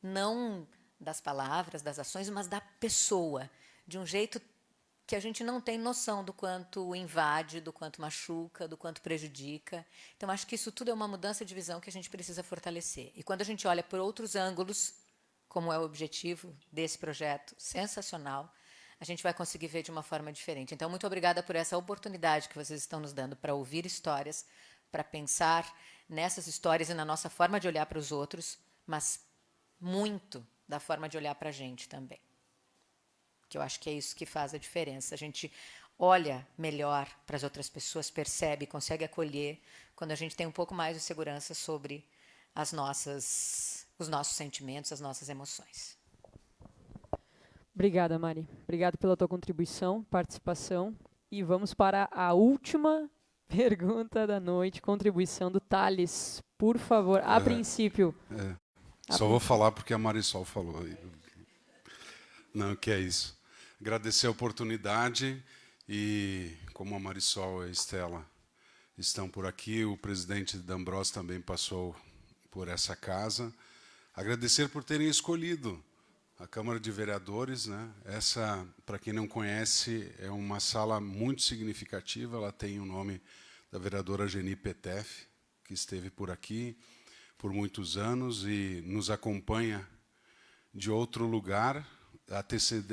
não das palavras, das ações, mas da pessoa, de um jeito que a gente não tem noção do quanto invade, do quanto machuca, do quanto prejudica. Então, acho que isso tudo é uma mudança de visão que a gente precisa fortalecer. E quando a gente olha por outros ângulos, como é o objetivo desse projeto sensacional, a gente vai conseguir ver de uma forma diferente. Então, muito obrigada por essa oportunidade que vocês estão nos dando para ouvir histórias, para pensar nessas histórias e na nossa forma de olhar para os outros, mas muito da forma de olhar para a gente também. Que eu acho que é isso que faz a diferença. A gente olha melhor para as outras pessoas, percebe, consegue acolher, quando a gente tem um pouco mais de segurança sobre os nossos sentimentos, as nossas emoções. Obrigada, Mari. Obrigado pela tua contribuição, participação. E vamos para a última pergunta da noite, contribuição do Thales. Por favor, a princípio. Só vou falar porque a Marisol falou. Não, que é isso. Agradecer a oportunidade e, como a Marisol e a Estela estão por aqui, o presidente D'Ambros também passou por essa casa. Agradecer por terem escolhido a Câmara de Vereadores, né? Essa, para quem não conhece, é uma sala muito significativa. Ela tem o nome da vereadora Geni Petef, que esteve por aqui por muitos anos e nos acompanha de outro lugar,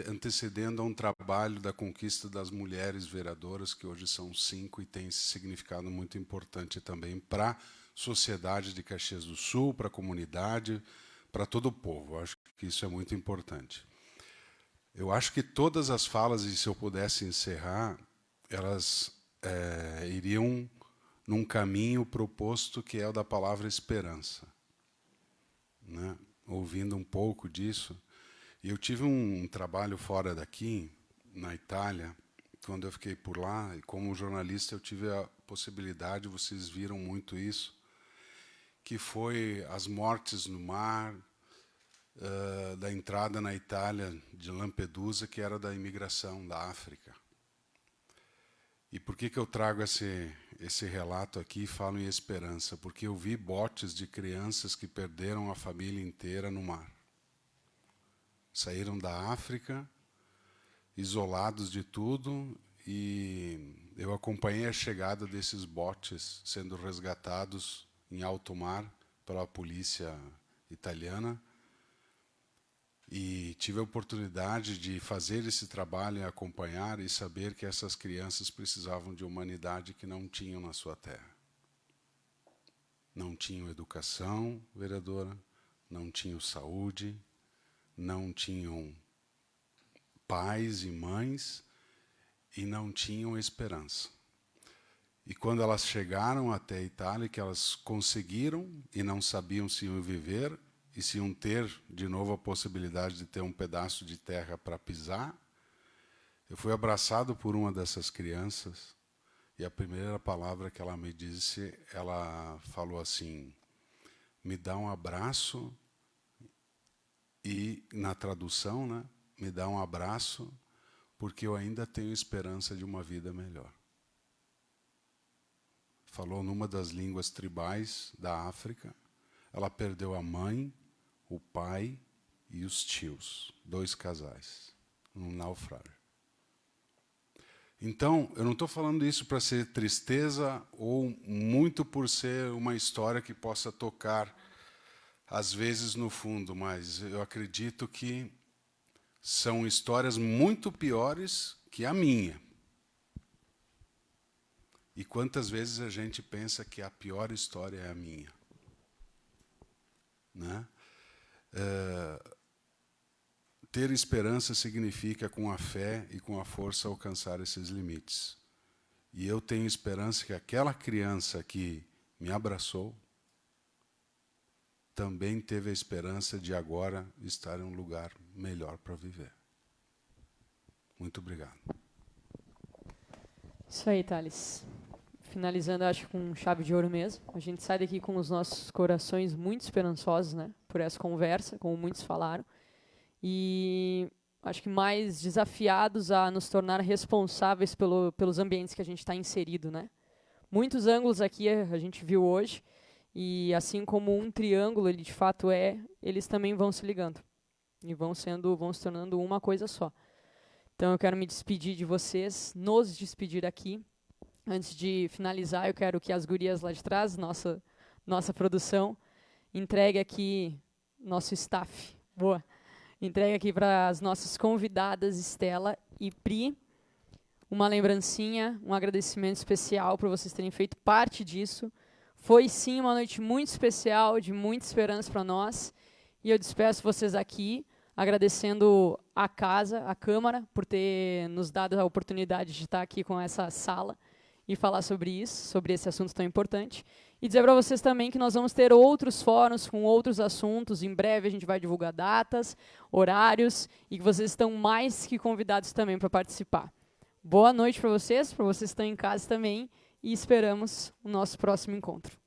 antecedendo a um trabalho da conquista das mulheres vereadoras, que hoje são 5 e tem esse significado muito importante também para a sociedade de Caxias do Sul, para a comunidade, para todo o povo. Acho que isso é muito importante. Eu acho que todas as falas, e se eu pudesse encerrar, elas iriam num caminho proposto que é o da palavra esperança, né? Ouvindo um pouco disso. E eu tive um trabalho fora daqui, na Itália, quando eu fiquei por lá, e como jornalista eu tive a possibilidade, vocês viram muito isso, que foi as mortes no mar, da entrada na Itália de Lampedusa, que era da imigração da África. E por que eu trago esse relato aqui e falo em esperança? Porque eu vi botes de crianças que perderam a família inteira no mar. Saíram da África, isolados de tudo, e eu acompanhei a chegada desses botes sendo resgatados em alto mar pela polícia italiana, e tive a oportunidade de fazer esse trabalho, acompanhar e saber que essas crianças precisavam de humanidade que não tinham na sua terra. Não tinham educação, vereadora, não tinham saúde, não tinham pais e mães e não tinham esperança. E quando elas chegaram até a Itália, que elas conseguiram e não sabiam se iam viver e se iam ter de novo a possibilidade de ter um pedaço de terra para pisar, eu fui abraçado por uma dessas crianças e a primeira palavra que ela me disse, ela falou assim: me dá um abraço, e na tradução, né, me dá um abraço porque eu ainda tenho esperança de uma vida melhor. Falou numa das línguas tribais da África. Ela perdeu a mãe, o pai e os tios, 2 casais, num naufrágio. Então, eu não estou falando isso para ser tristeza ou muito por ser uma história que possa tocar, às vezes, no fundo, mas eu acredito que são histórias muito piores que a minha. E quantas vezes a gente pensa que a pior história é a minha? Né? Ter esperança significa, com a fé e com a força, alcançar esses limites. E eu tenho esperança que aquela criança que me abraçou também teve a esperança de agora estar em um lugar melhor para viver. Muito obrigado. Isso aí, Thales. Finalizando, acho que com chave de ouro mesmo. A gente sai daqui com os nossos corações muito esperançosos, né, por essa conversa, como muitos falaram. E acho que mais desafiados a nos tornar responsáveis pelos ambientes que a gente está inserido, né? Muitos ângulos aqui a gente viu hoje, e assim como um triângulo ele de fato eles também vão se ligando e vão se tornando uma coisa só. Então eu quero me despedir de vocês, nos despedir aqui. Antes de finalizar, eu quero que as gurias lá de trás, nossa produção, entregue aqui nosso staff. Boa. Entregue aqui para as nossas convidadas, Estela e Pri, uma lembrancinha, um agradecimento especial por vocês terem feito parte disso. Foi, sim, uma noite muito especial, de muita esperança para nós. E eu despeço vocês aqui, agradecendo a casa, a Câmara, por ter nos dado a oportunidade de estar aqui com essa sala e falar sobre isso, sobre esse assunto tão importante. E dizer para vocês também que nós vamos ter outros fóruns com outros assuntos. Em breve a gente vai divulgar datas, horários, e que vocês estão mais que convidados também para participar. Boa noite para vocês que estão em casa também, e esperamos o nosso próximo encontro.